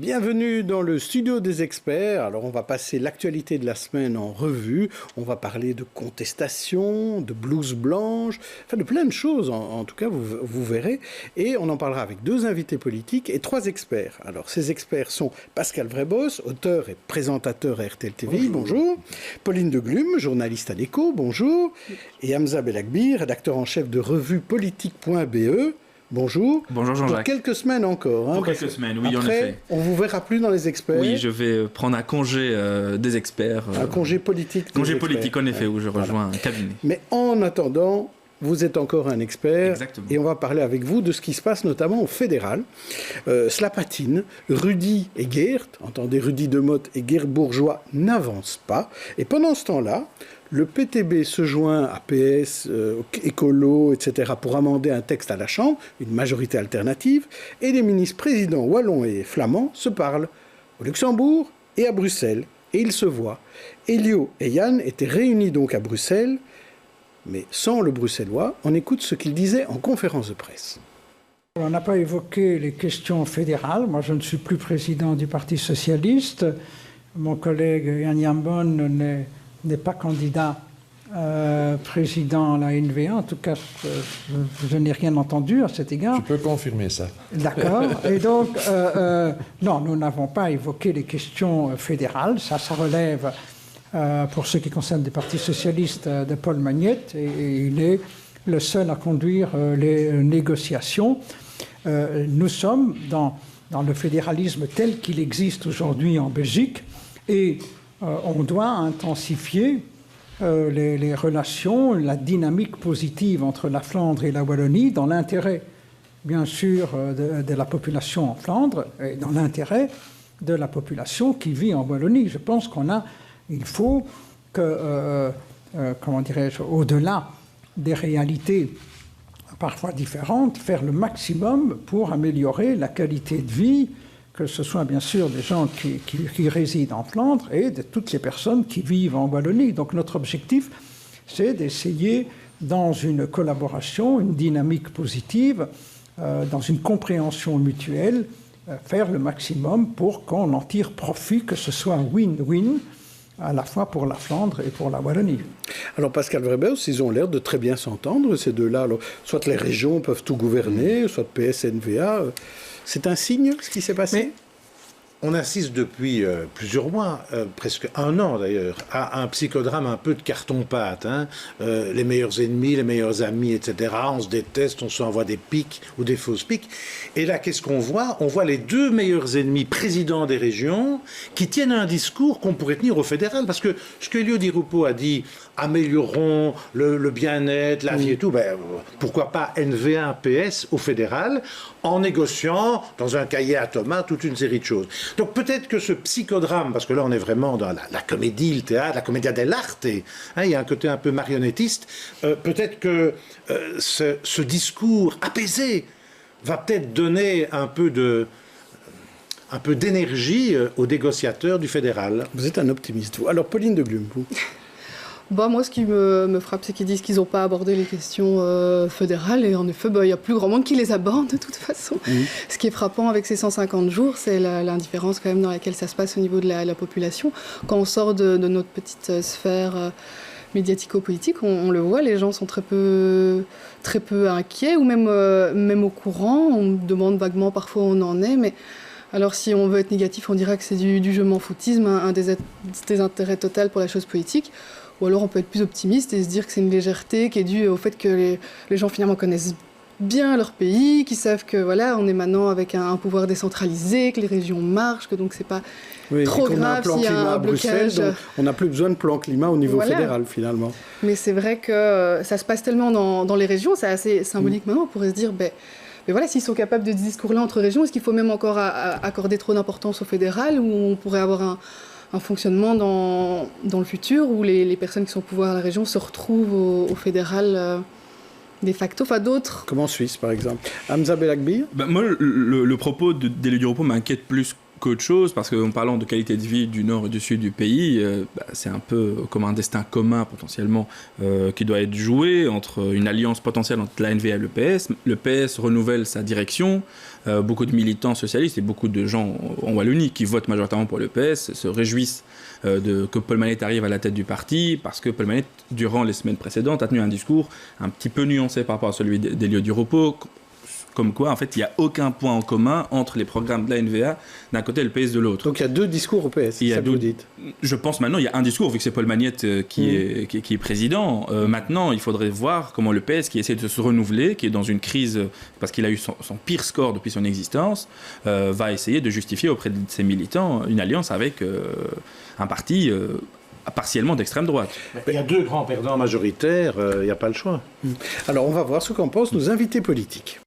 Bienvenue dans le studio des experts. Alors on va passer l'actualité de la semaine en revue. On va parler de contestation, de blouse blanche, enfin de plein de choses en tout cas, vous verrez. Et on en parlera avec deux invités politiques et trois experts. Alors ces experts sont Pascal Vrébos, auteur et présentateur à RTL TV, bonjour. Pauline de Glume, journaliste à l'Écho, bonjour. Et Hamza Belakbi, rédacteur en chef de revue-politique.be. Bonjour. Bonjour Jean-Jacques. Pour quelques semaines encore. Pour quelques semaines, oui, après, en effet. On ne vous verra plus dans les experts. Oui, je vais prendre un congé des experts. Un congé politique. Congé politique, en effet, où je rejoins un cabinet. Mais en attendant, vous êtes encore un expert. Exactement. Et on va parler avec vous de ce qui se passe notamment au fédéral. Cela patine. Rudy et Geert, entendez Rudy Demotte et Geert Bourgeois, n'avancent pas. Et pendant ce temps-là, le PTB se joint à PS, Écolo, etc. pour amender un texte à la Chambre, une majorité alternative, et les ministres présidents wallons et flamands se parlent au Luxembourg et à Bruxelles, et ils se voient. Elio et Yann étaient réunis donc à Bruxelles, mais sans le bruxellois. On écoute ce qu'ils disaient en conférence de presse. On n'a pas évoqué les questions fédérales. Moi, je ne suis plus président du Parti socialiste. Mon collègue Yann Jambon n'est pas candidat président à la NVA. En tout cas, je n'ai rien entendu à cet égard. Tu peux confirmer ça. D'accord. Et donc, non, nous n'avons pas évoqué les questions fédérales. Ça relève, pour ce qui concerne le Parti socialiste, de Paul Magnette. Et il est le seul à conduire les négociations. Nous sommes dans le fédéralisme tel qu'il existe aujourd'hui en Belgique. Et on doit intensifier les relations, la dynamique positive entre la Flandre et la Wallonie dans l'intérêt, bien sûr, de la population en Flandre et dans l'intérêt de la population qui vit en Wallonie. Je pense il faut que, comment dirais-je, au-delà des réalités parfois différentes, faire le maximum pour améliorer la qualité de vie, que ce soit bien sûr des gens qui résident en Flandre et de toutes les personnes qui vivent en Wallonie. Donc notre objectif, c'est d'essayer, dans une collaboration, une dynamique positive, dans une compréhension mutuelle, faire le maximum pour qu'on en tire profit, que ce soit un win-win, à la fois pour la Flandre et pour la Wallonie. Alors Pascal Vrébos, ils ont l'air de très bien s'entendre, ces deux-là. Alors, soit les régions peuvent tout gouverner, soit PS-NVA. C'est un signe, ce qui s'est passé? Mais on assiste depuis plusieurs mois, presque un an d'ailleurs, à un psychodrame un peu de carton-pâte. Hein. Les meilleurs ennemis, les meilleurs amis, etc. On se déteste, on s'envoie des piques ou des fausses piques. Et là, qu'est-ce qu'on voit? On voit les deux meilleurs ennemis présidents des régions qui tiennent un discours qu'on pourrait tenir au fédéral. Parce que ce que Elio Di Rupo a dit, améliorons le bien-être, la vie et tout, ben, pourquoi pas NVA, PS au fédéral, en négociant dans un cahier à Thomas toute une série de choses. Donc peut-être que ce psychodrame, parce que là on est vraiment dans la comédie, le théâtre, la commedia dell'arte, hein, il y a un côté un peu marionnettiste, peut-être que ce discours apaisé va peut-être donner un peu d'énergie aux négociateurs du fédéral. Vous êtes un optimiste, vous. Alors Pauline de Glume, vous? Moi, ce qui me frappe, c'est qu'ils disent qu'ils n'ont pas abordé les questions fédérales. Et en effet, il n'y a plus grand monde qui les aborde de toute façon. Ce qui est frappant avec ces 150 jours, c'est l'indifférence quand même dans laquelle ça se passe au niveau de la population. Quand on sort de notre petite sphère médiatico-politique, on le voit, les gens sont très peu inquiets ou même au courant. On demande vaguement parfois où on en est, mais... Alors si on veut être négatif, on dira que c'est du je m'en foutisme, un désintérêt total pour la chose politique. Ou alors on peut être plus optimiste et se dire que c'est une légèreté qui est due au fait que les gens finalement connaissent bien leur pays, qui savent que voilà, on est maintenant avec un pouvoir décentralisé, que les régions marchent, que donc c'est pas trop grave s'il y a un blocage. Donc on n'a plus besoin de plan climat au niveau fédéral finalement. Mais c'est vrai que ça se passe tellement dans les régions, c'est assez symbolique maintenant, on pourrait se dire... Mais voilà, s'ils sont capables de ce discours-là entre régions, est-ce qu'il faut même encore accorder trop d'importance au fédéral, ou on pourrait avoir un fonctionnement dans le futur où les personnes qui sont au pouvoir à la région se retrouvent au fédéral de facto, enfin d'autres... Comme en Suisse, par exemple. Hamza Belakbi? Moi, le propos d'Elio Di Rupo m'inquiète plus qu'autre chose, parce qu'en parlant de qualité de vie du nord et du sud du pays, c'est un peu comme un destin commun potentiellement qui doit être joué entre une alliance potentielle entre la NVA et le PS. Le PS renouvelle sa direction. Beaucoup de militants socialistes et beaucoup de gens en Wallonie qui votent majoritairement pour le PS se réjouissent que Paul Magnette arrive à la tête du parti, parce que Paul Magnette, durant les semaines précédentes, a tenu un discours un petit peu nuancé par rapport à celui d'Elio Di Rupo, comme quoi, en fait, il n'y a aucun point en commun entre les programmes de la NVA d'un côté et le PS de l'autre. Donc il y a deux discours au PS, c'est ça que vous dites. Je pense maintenant, il y a un discours, vu que c'est Paul Magnette qui est président. Maintenant, il faudrait voir comment le PS, qui essaie de se renouveler, qui est dans une crise, parce qu'il a eu son pire score depuis son existence, va essayer de justifier auprès de ses militants une alliance avec un parti partiellement d'extrême droite. Il y a deux grands perdants majoritaires, il n'y a pas le choix. Alors on va voir ce qu'en pensent nos invités politiques.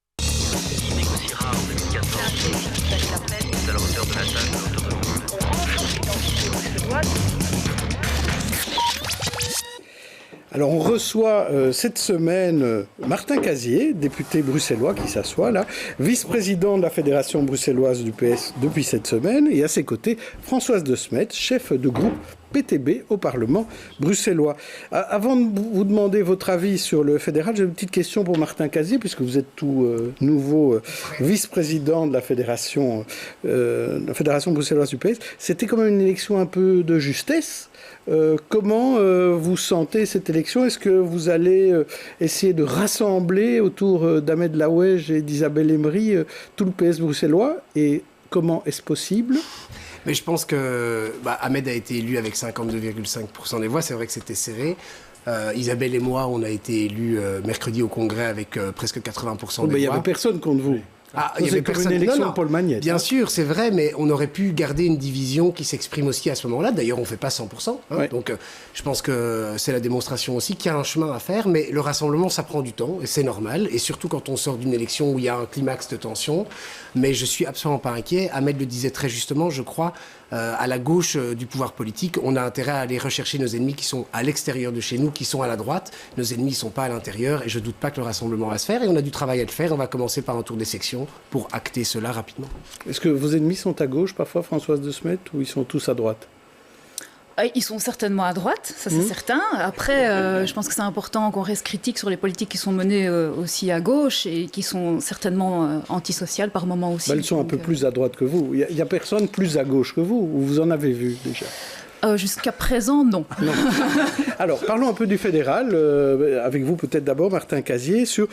Alors on reçoit cette semaine Martin Casier, député bruxellois qui s'assoit là, vice-président de la Fédération bruxelloise du PS depuis cette semaine, et à ses côtés Françoise de Smet, chef de groupe PTB au Parlement bruxellois. Avant de vous demander votre avis sur le fédéral, j'ai une petite question pour Martin Casier, puisque vous êtes tout nouveau vice-président de la Fédération bruxelloise du PS. C'était quand même une élection un peu de justesse. Comment vous sentez cette élection? Est-ce que vous allez essayer de rassembler autour d'Ahmed Laouej et d'Isabelle Emery tout le PS bruxellois? Et comment est-ce possible? Mais je pense que Ahmed a été élu avec 52,5% des voix. C'est vrai que c'était serré. Isabelle et moi, on a été élus mercredi au Congrès avec presque 80% des voix. Il n'y avait personne contre vous. Il y avait comme une élection de Paul Magnette. Bien sûr, c'est vrai, mais on aurait pu garder une division qui s'exprime aussi à ce moment-là. D'ailleurs, on ne fait pas 100%. Ouais. Donc, je pense que c'est la démonstration aussi qu'il y a un chemin à faire. Mais le rassemblement, ça prend du temps, et c'est normal. Et surtout quand on sort d'une élection où il y a un climax de tension. Mais je ne suis absolument pas inquiet. Ahmed le disait très justement, je crois, à la gauche du pouvoir politique, on a intérêt à aller rechercher nos ennemis qui sont à l'extérieur de chez nous, qui sont à la droite. Nos ennemis ne sont pas à l'intérieur, et je ne doute pas que le rassemblement va se faire. Et on a du travail à le faire. On va commencer par un tour des sections pour acter cela rapidement. Est-ce que vos ennemis sont à gauche parfois, Françoise de Smet, ou ils sont tous à droite? Ils sont certainement à droite, ça c'est certain. Après, je pense que c'est important qu'on reste critique sur les politiques qui sont menées aussi à gauche et qui sont certainement antisociales par moments aussi. Elles sont un peu plus à droite que vous. Il n'y a personne plus à gauche que vous, ou vous en avez vu déjà? Jusqu'à présent, non. Alors, parlons un peu du fédéral, avec vous peut-être d'abord, Martin Casier, sur,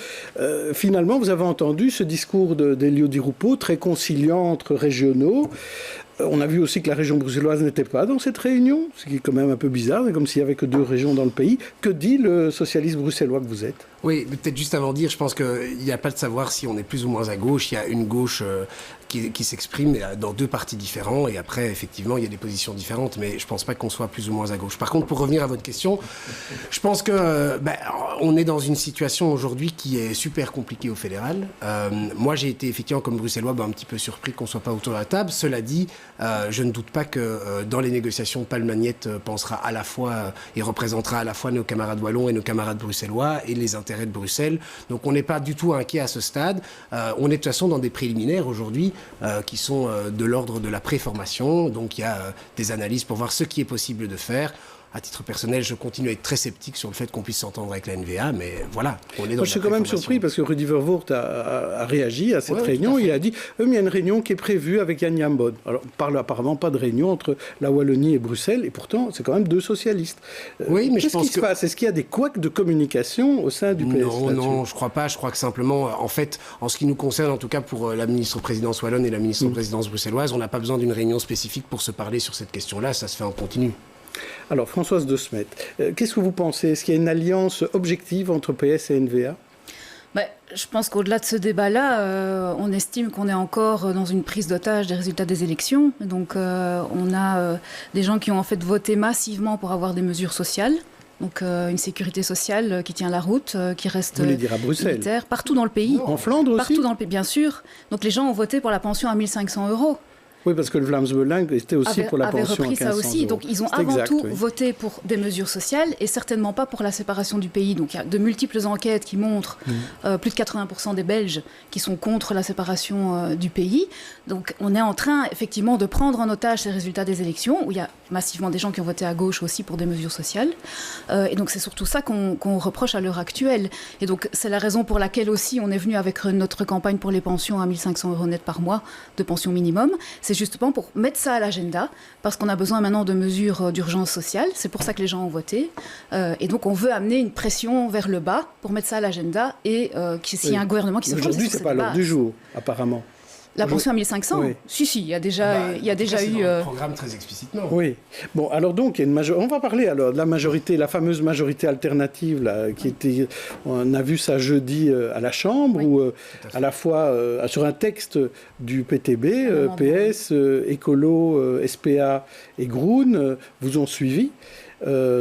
finalement, vous avez entendu ce discours d'Elio Di Rupo, très conciliant entre régionaux. On a vu aussi que la région bruxelloise n'était pas dans cette réunion, ce qui est quand même un peu bizarre, comme s'il n'y avait que deux régions dans le pays. Que dit le socialiste bruxellois que vous êtes? Oui, peut-être juste avant de dire, je pense qu'il n'y a pas de savoir si on est plus ou moins à gauche. Il y a une gauche qui s'exprime dans deux partis différents, et après, effectivement, il y a des positions différentes, mais je ne pense pas qu'on soit plus ou moins à gauche. Par contre, pour revenir à votre question, je pense que on est dans une situation aujourd'hui qui est super compliquée au fédéral. Moi, j'ai été effectivement, comme bruxellois, un petit peu surpris qu'on ne soit pas autour de la table. Cela dit, je ne doute pas que dans les négociations, Paul Magnette pensera à la fois et représentera à la fois nos camarades wallons et nos camarades bruxellois et les intérêts de Bruxelles. Donc on n'est pas du tout inquiet à ce stade. On est de toute façon dans des préliminaires aujourd'hui qui sont de l'ordre de la préformation. Donc il y a des analyses pour voir ce qui est possible de faire. À titre personnel, je continue à être très sceptique sur le fait qu'on puisse s'entendre avec la NVA, mais voilà, on est dans. Moi, je suis quand même surpris parce que Rudy Vervoort a réagi à cette réunion. Il a dit il y a une réunion qui est prévue avec Yann Jambon. Alors, on parle apparemment pas de réunion entre la Wallonie et Bruxelles, et pourtant, c'est quand même deux socialistes. Oui, mais qu'est-ce qui se passe? Est-ce qu'il y a des couacs de communication au sein du PS? Non, je crois pas. Je crois que simplement, en fait, en ce qui nous concerne, en tout cas pour la ministre-présidence wallonne et la ministre-présidence bruxelloise, on n'a pas besoin d'une réunion spécifique pour se parler sur cette question-là. Ça se fait en continu. Alors, Françoise de Smet, qu'est-ce que vous pensez? Est-ce qu'il y a une alliance objective entre PS et NVA? Je pense qu'au-delà de ce débat-là, on estime qu'on est encore dans une prise d'otage des résultats des élections. Donc, on a des gens qui ont en fait voté massivement pour avoir des mesures sociales. Donc, une sécurité sociale qui tient la route, qui reste vous voulez dire à Bruxelles, partout dans le pays. En Flandre aussi? Partout dans le pays, bien sûr. Donc, les gens ont voté pour la pension à 1 500 €. Oui, parce que le Vlaams Belang était aussi pour la pension à 1500 repris ça aussi. euros. Donc ils ont C'est avant exact, tout oui. voté pour des mesures sociales et certainement pas pour la séparation du pays. Donc il y a de multiples enquêtes qui montrent plus de 80% des Belges qui sont contre la séparation du pays. Donc on est en train effectivement de prendre en otage ces résultats des élections où il y a massivement des gens qui ont voté à gauche aussi pour des mesures sociales. Et donc c'est surtout ça qu'on reproche à l'heure actuelle. Et donc c'est la raison pour laquelle aussi on est venu avec notre campagne pour les pensions à 1 500 € net par mois de pension minimum. C'est justement pour mettre ça à l'agenda, parce qu'on a besoin maintenant de mesures d'urgence sociale. C'est pour ça que les gens ont voté. Et donc on veut amener une pression vers le bas pour mettre ça à l'agenda et s'il y a un gouvernement qui se fonde. Aujourd'hui, c'est pas à l'ordre du jour, apparemment. La pension à 1500 ? Oui. Si, il y a déjà eu... Dans le programme très explicitement. Oui. Bon, alors donc, il y a on va parler alors de la majorité, la fameuse majorité alternative, là, qui était... On a vu ça jeudi à la Chambre, Oui. où à la fois sur un texte du PTB, PS, Écolo, SPA et Groen vous ont suivi.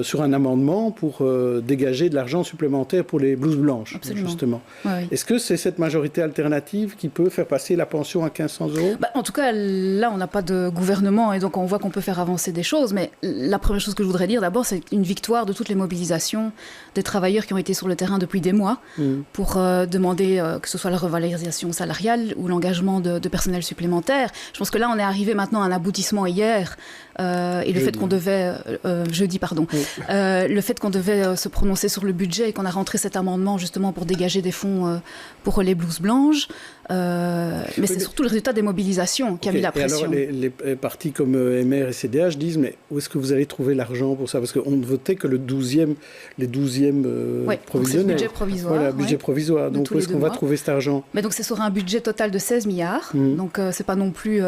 Sur un amendement pour dégager de l'argent supplémentaire pour les blouses blanches, Absolument. justement. Ouais. Est-ce que c'est cette majorité alternative qui peut faire passer la pension à 1500 €? En tout cas, là, on n'a pas de gouvernement et donc on voit qu'on peut faire avancer des choses. Mais la première chose que je voudrais dire d'abord, c'est une victoire de toutes les mobilisations des travailleurs qui ont été sur le terrain depuis des mois pour demander que ce soit la revalorisation salariale ou l'engagement de personnel supplémentaire. Je pense que là, on est arrivé maintenant à un aboutissement hier. Et le fait qu'on devait jeudi, le fait qu'on devait se prononcer sur le budget et qu'on a rentré cet amendement justement pour dégager des fonds pour les blouses blanches, mais c'est surtout le résultat des mobilisations qui a mis la pression. Et alors les partis comme MR et CDH disent mais où est-ce que vous allez trouver l'argent pour ça? Parce qu'on ne votait que les 12e provisionnels. Budget provisoire. Voilà, budget provisoire. Donc où est-ce qu'on va trouver cet argent? Mais donc c'est sur un budget total de 16 milliards. Donc c'est pas non plus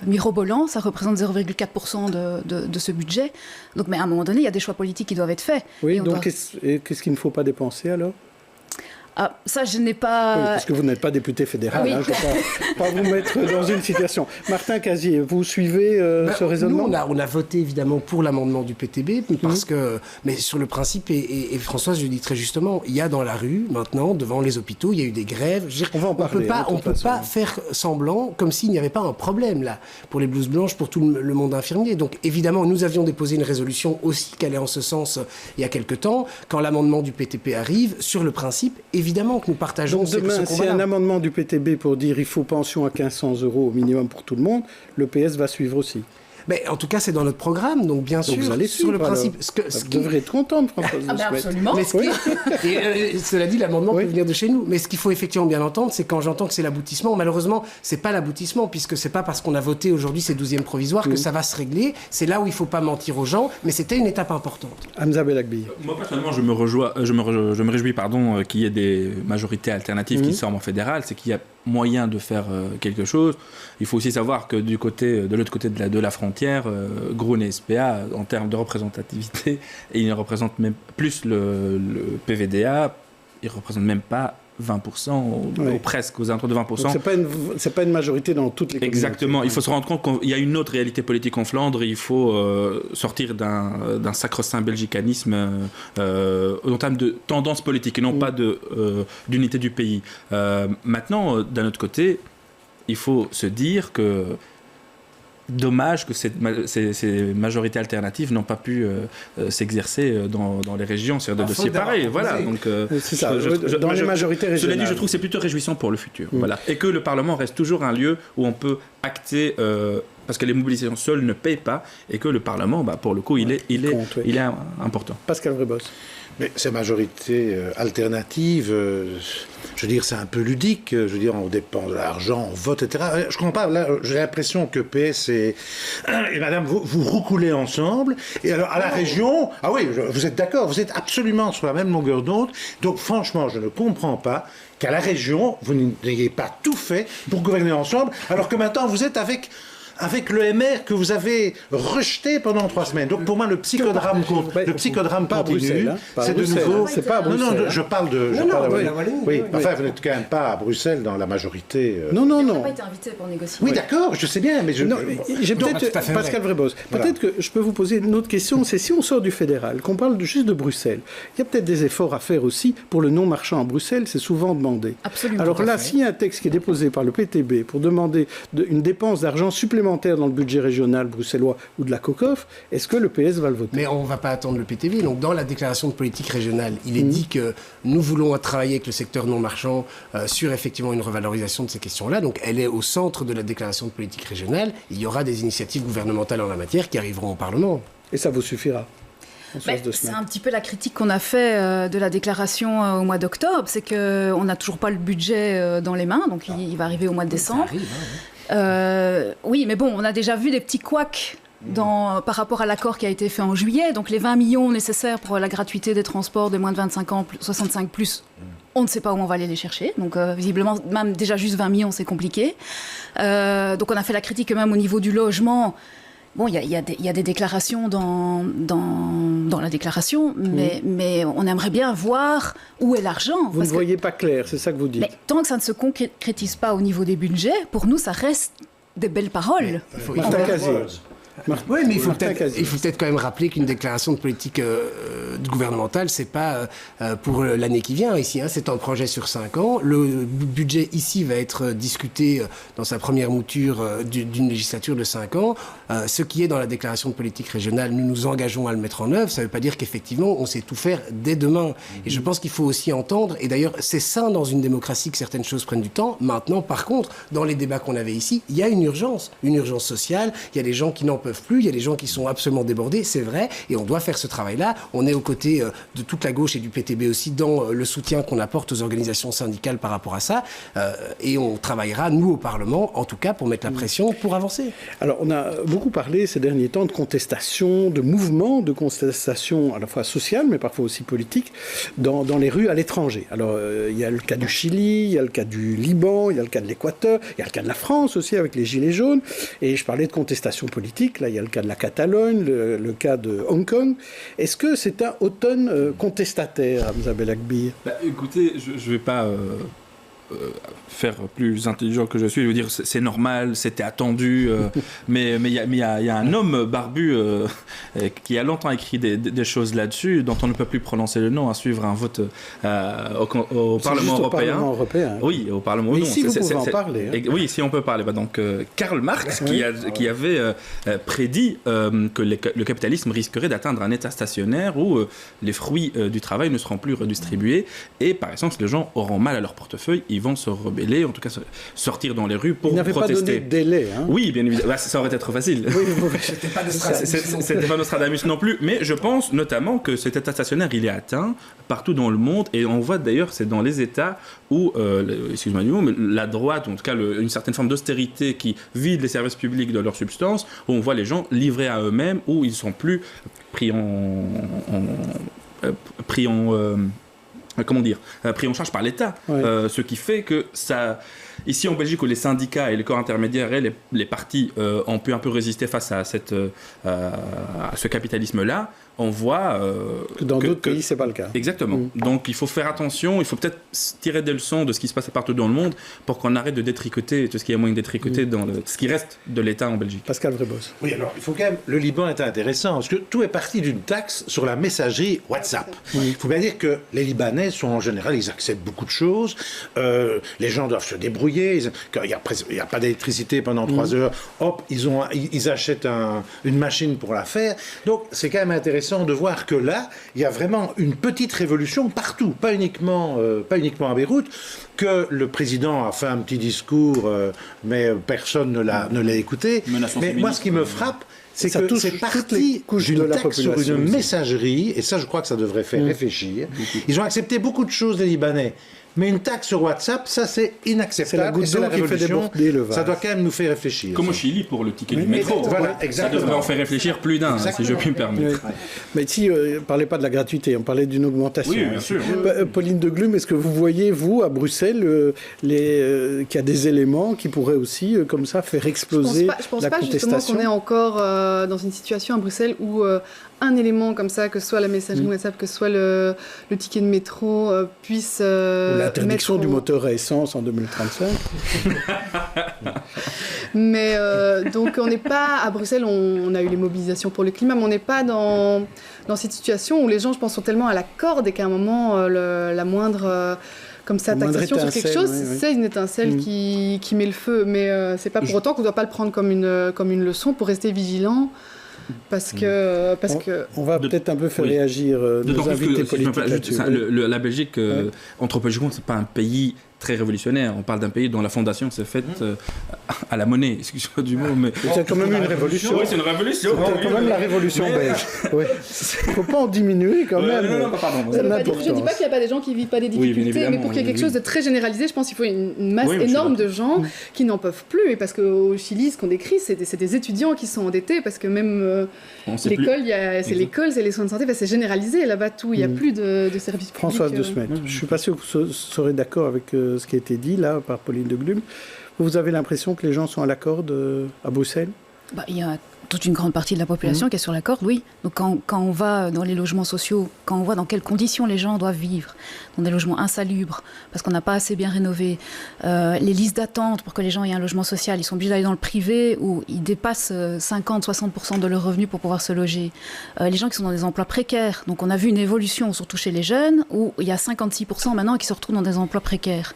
mirobolant. Ça représente 0,4% de ce budget. Donc, mais à un moment donné, il y a des choix politiques qui doivent être faits. Oui, donc qu'est-ce qu'il ne faut pas dépenser alors? Ah, ça, je n'ai pas... Oui, parce que vous n'êtes pas député fédéral, Oui. je ne vais pas vous mettre dans une situation. Martin Casier, vous suivez ce raisonnement? Nous, on a voté évidemment pour l'amendement du PTB, parce que, mais sur le principe, et Françoise, je dis très justement, il y a dans la rue, maintenant, devant les hôpitaux, il y a eu des grèves. On va en parler. On ne peut pas faire semblant comme s'il n'y avait pas un problème, là, pour les blouses blanches, pour tout le monde infirmier. Donc, évidemment, nous avions déposé une résolution aussi qui allait en ce sens il y a quelque temps. Quand l'amendement du PTP arrive, sur le principe, évidemment que nous partageons donc demain, s'il y a un amendement du PTB pour dire il faut pension à 1500 € au minimum pour tout le monde, le PS va suivre aussi. Mais en tout cas, c'est dans notre programme, donc bien sûr, vous allez sur le principe. Vous devrez être contente, Françoise. absolument. Mais cela dit, l'amendement peut venir de chez nous. Mais ce qu'il faut effectivement bien entendre, c'est quand j'entends que c'est l'aboutissement, malheureusement, c'est pas l'aboutissement, puisque c'est pas parce qu'on a voté aujourd'hui ces 12e provisoires que ça va se régler. C'est là où il faut pas mentir aux gens, mais c'était une étape importante. Hamza Belakbi. Moi, personnellement, je me réjouis qu'il y ait des majorités alternatives qui sortent en fédéral. C'est qu'il y a moyen de faire quelque chose. Il faut aussi savoir que de l'autre côté de la frontière, Groen et SPA, en termes de représentativité, et ils représentent même plus le PVDA, ils ne représentent même pas 20%, ou presque aux alentours de 20%. Donc c'est pas une majorité dans toutes les communautés. Exactement. Il faut se rendre compte qu'il y a une autre réalité politique en Flandre. Il faut sortir d'un sacro-saint belgicanisme en termes de tendance politique et non pas d'unité du pays. Maintenant, d'un autre côté, il faut se dire que dommage que ces majorités alternatives n'ont pas pu s'exercer dans les régions sur des dossiers pareils. Voilà, donc, c'est ça, dans les majorités régionales. Cela dit, je trouve que c'est plutôt réjouissant pour le futur. Voilà. Et que le Parlement reste toujours un lieu où on peut acter, parce que les mobilisations seules ne payent pas, et que le Parlement, pour le coup, il est important. Pascal Vrébos. Mais ces majorités alternatives, je veux dire, c'est un peu ludique. Je veux dire, on dépense de l'argent, on vote, etc. Je comprends pas. Là, j'ai l'impression que PS et madame, vous roucoulez ensemble. Et alors, à la région, ah oui, vous êtes d'accord, vous êtes absolument sur la même longueur d'onde. Donc, franchement, je ne comprends pas qu'à la région, vous n'ayez pas tout fait pour gouverner ensemble, alors que maintenant, vous êtes avec avec le MR que vous avez rejeté pendant 3 semaines. Donc pour moi, le psychodrame pas à continue. Bruxelles, hein. Pas à C'est de Bruxelles, nouveau. hein. C'est pas à Bruxelles. Non, hein. je parle de. Oui, enfin, vous n'êtes quand même pas à Bruxelles dans la majorité. Non. On n'a pas été invité pour négocier. Oui, d'accord, je sais bien, mais je. Non, j'ai tout à peut-être, fait Pascal Vrébos, Voilà. peut-être que je peux vous poser une autre question, c'est si on sort du fédéral, qu'on parle juste de Bruxelles, il y a peut-être des efforts à faire aussi pour le non-marchand à Bruxelles, c'est souvent demandé. Absolument. Alors là, fait. s'il y a un texte qui est déposé par le PTB pour demander une dépense d'argent supplémentaire dans le budget régional bruxellois ou de la COCOF, est-ce que le PS va le voter? Mais on ne va pas attendre le PTB. Donc, dans la déclaration de politique régionale, il est dit que nous voulons travailler avec le secteur non marchand sur effectivement une revalorisation de ces questions-là. Donc, elle est au centre de la déclaration de politique régionale. Il y aura des initiatives gouvernementales en la matière qui arriveront au Parlement. Et ça vous suffira en face de C'est cela. un petit peu la critique qu'on a fait de la déclaration au mois d'octobre, c'est qu'on n'a toujours pas le budget dans les mains, donc il va arriver au mois de décembre. Ça arrive, hein, Oui, mais bon, on a déjà vu des petits couacs par rapport à l'accord qui a été fait en juillet. Donc les 20 millions nécessaires pour la gratuité des transports de moins de 25 ans, 65 plus, on ne sait pas où on va aller les chercher. Donc visiblement, même déjà juste 20 millions, c'est compliqué. Donc on a fait la critique même au niveau du logement. Bon, il y a des déclarations dans la déclaration, mais on aimerait bien voir où est l'argent. Vous ne voyez pas clair, c'est ça que vous dites. Mais tant que ça ne se concrétise pas au niveau des budgets, pour nous, ça reste des belles paroles. Martin Casier. Oui, mais il faut Martin Casier. peut-être quand même rappeler qu'une déclaration de politique gouvernementale, c'est pas pour l'année qui vient ici. Hein, c'est un projet sur 5 ans. Le budget ici va être discuté dans sa première mouture d'une législature de 5 ans. Ce qui est dans la déclaration de politique régionale, nous nous engageons à le mettre en œuvre. Ça ne veut pas dire qu'effectivement, on sait tout faire dès demain. Et je pense qu'il faut aussi entendre, et d'ailleurs, c'est sain dans une démocratie que certaines choses prennent du temps. Maintenant, par contre, dans les débats qu'on avait ici, il y a une urgence sociale. Il y a des gens qui n'en peuvent plus, il y a des gens qui sont absolument débordés, c'est vrai, et on doit faire ce travail-là. On est aux côtés de toute la gauche et du PTB aussi dans le soutien qu'on apporte aux organisations syndicales par rapport à ça, et on travaillera, nous, au Parlement, en tout cas, pour mettre la pression, pour avancer. Alors, on a beaucoup parlé ces derniers temps de contestation, de mouvements de contestation à la fois sociale, mais parfois aussi politique, dans les rues à l'étranger. Alors, il y a le cas du Chili, il y a le cas du Liban, il y a le cas de l'Équateur, il y a le cas de la France aussi avec les Gilets jaunes, et je parlais de contestation politique, là, il y a le cas de la Catalogne, le cas de Hong Kong. Est-ce que c'est un automne contestataire, Hamza Belakbir? Écoutez, je ne vais pas faire plus intelligent que je suis, je veux dire c'est normal, c'était attendu, mais il y a un homme barbu qui a longtemps écrit des choses là-dessus, dont on ne peut plus prononcer le nom, à suivre un vote au Parlement européen. Oui, au Parlement mais européen. ici, vous pouvez en parler. Hein. Oui, si on peut parler. Donc, Karl Marx, qui avait prédit que le capitalisme risquerait d'atteindre un état stationnaire où les fruits du travail ne seront plus redistribués, et par exemple, les gens auront mal à leur portefeuille, ils vont se rebeller, en tout cas sortir dans les rues pour protester. Il n'avait pas donné de délai. Hein. Oui, bien évidemment. Ça aurait été trop facile. C'était pas Nostradamus. C'était pas Nostradamus non plus. Mais je pense notamment que cet état stationnaire, il est atteint partout dans le monde. Et on voit d'ailleurs, c'est dans les États où, excuse-moi du mot, mais la droite, ou en tout cas une certaine forme d'austérité qui vide les services publics de leur substance, où on voit les gens livrés à eux-mêmes, où ils ne sont plus pris en charge par l'État. Ouais. Ce qui fait que ça... Ici en Belgique, où les syndicats et les corps intermédiaires et les partis ont pu un peu résister face à ce capitalisme-là, on voit... que dans d'autres pays, c'est pas le cas. Exactement. Donc il faut faire attention, il faut peut-être tirer des leçons de ce qui se passe partout dans le monde pour qu'on arrête de détricoter tout ce qui est moyen de détricoter dans ce qui reste de l'État en Belgique. Pascal Vrébos. Oui, alors il faut quand même... Le Liban est intéressant, parce que tout est parti d'une taxe sur la messagerie WhatsApp. Il faut bien dire que les Libanais sont en général, ils acceptent beaucoup de choses, les gens doivent se débrouiller, quand il n'y a pas d'électricité pendant 3 heures, hop, ils achètent une machine pour la faire. Donc c'est quand même intéressant de voir que là, il y a vraiment une petite révolution partout, pas uniquement à Beyrouth, que le président a fait un petit discours, mais personne ne l'a écouté. Mais moi, ce qui me frappe, c'est que c'est parti d'une taxe sur une messagerie, et ça, je crois que ça devrait faire réfléchir. Ils ont accepté beaucoup de choses, les Libanais, Mais une taxe sur WhatsApp, ça c'est inacceptable. C'est la goutte d'eau qui fait déborder le vase. Ça doit quand même nous faire réfléchir. Comme au Chili pour le ticket Oui, du métro. Voilà, Ça exactement. devrait en faire réfléchir plus d'un, si je puis me permettre. Oui. Mais ici, on ne parlait pas de la gratuité, on parlait d'une augmentation. Oui, bien sûr. Pauline de Glume, est-ce que vous voyez, vous, à Bruxelles, qu'il y a des éléments qui pourraient aussi, comme ça, faire exploser Je pense la pas justement contestation qu'on est encore dans une situation à Bruxelles où un élément comme ça, que ce soit la messagerie WhatsApp, que ce soit le ticket de métro, puisse Ou l'interdiction mettre du moteur à essence en 2035. Mais donc on n'est pas à Bruxelles, on a eu les mobilisations pour le climat, mais on n'est pas dans cette situation où les gens, je pense, sont tellement à la corde et qu'à un moment, la moindre comme ça, La moindre taxation sur quelque chose, étincelle, oui. c'est une étincelle qui met le feu. Mais c'est pas pour autant qu'on ne doit pas le prendre comme une leçon pour rester vigilant. Parce que On va peut-être un peu faire Oui. réagir D'autant nos plus invités que, si je me politiques permets, là-dessus. la Belgique, anthropologiquement, c'est pas un pays très révolutionnaire. On parle d'un pays dont la fondation s'est faite à la monnaie, excusez-moi du mot, mais... C'est quand même une révolution. Oui, c'est une révolution. C'est quand même la révolution belge. Il ne faut pas en diminuer quand même. Non, pardon. ça veut pas dire- l'importance. je ne dis pas qu'il n'y a pas des gens qui ne vivent pas des Oui, bien difficultés, mais évidemment, pour qu'il y ait quelque chose de très généralisé, je pense qu'il faut une masse Oui, mais je suis énorme de d'accord. gens qui n'en peuvent plus. Et parce qu'au Chili, ce qu'on décrit, c'est des étudiants qui sont endettés, parce que même On sait plus. l'école, c'est l'école, c'est les soins de santé, c'est généralisé là-bas tout. Il n'y a plus de services publics. Françoise de Smet, je suis pas sûr que vous serez d'accord avec ce qui a été dit là par Pauline de Glume. Vous avez l'impression que les gens sont à l'accord à Bruxelles? Il y a toute une grande partie de la population qui est sur la corde, oui. Donc quand on va dans les logements sociaux, quand on voit dans quelles conditions les gens doivent vivre, dans des logements insalubres, parce qu'on n'a pas assez bien rénové, les listes d'attente pour que les gens aient un logement social, ils sont obligés d'aller dans le privé où ils dépassent 50-60% de leurs revenus pour pouvoir se loger. Les gens qui sont dans des emplois précaires, donc on a vu une évolution, surtout chez les jeunes, où il y a 56% maintenant qui se retrouvent dans des emplois précaires.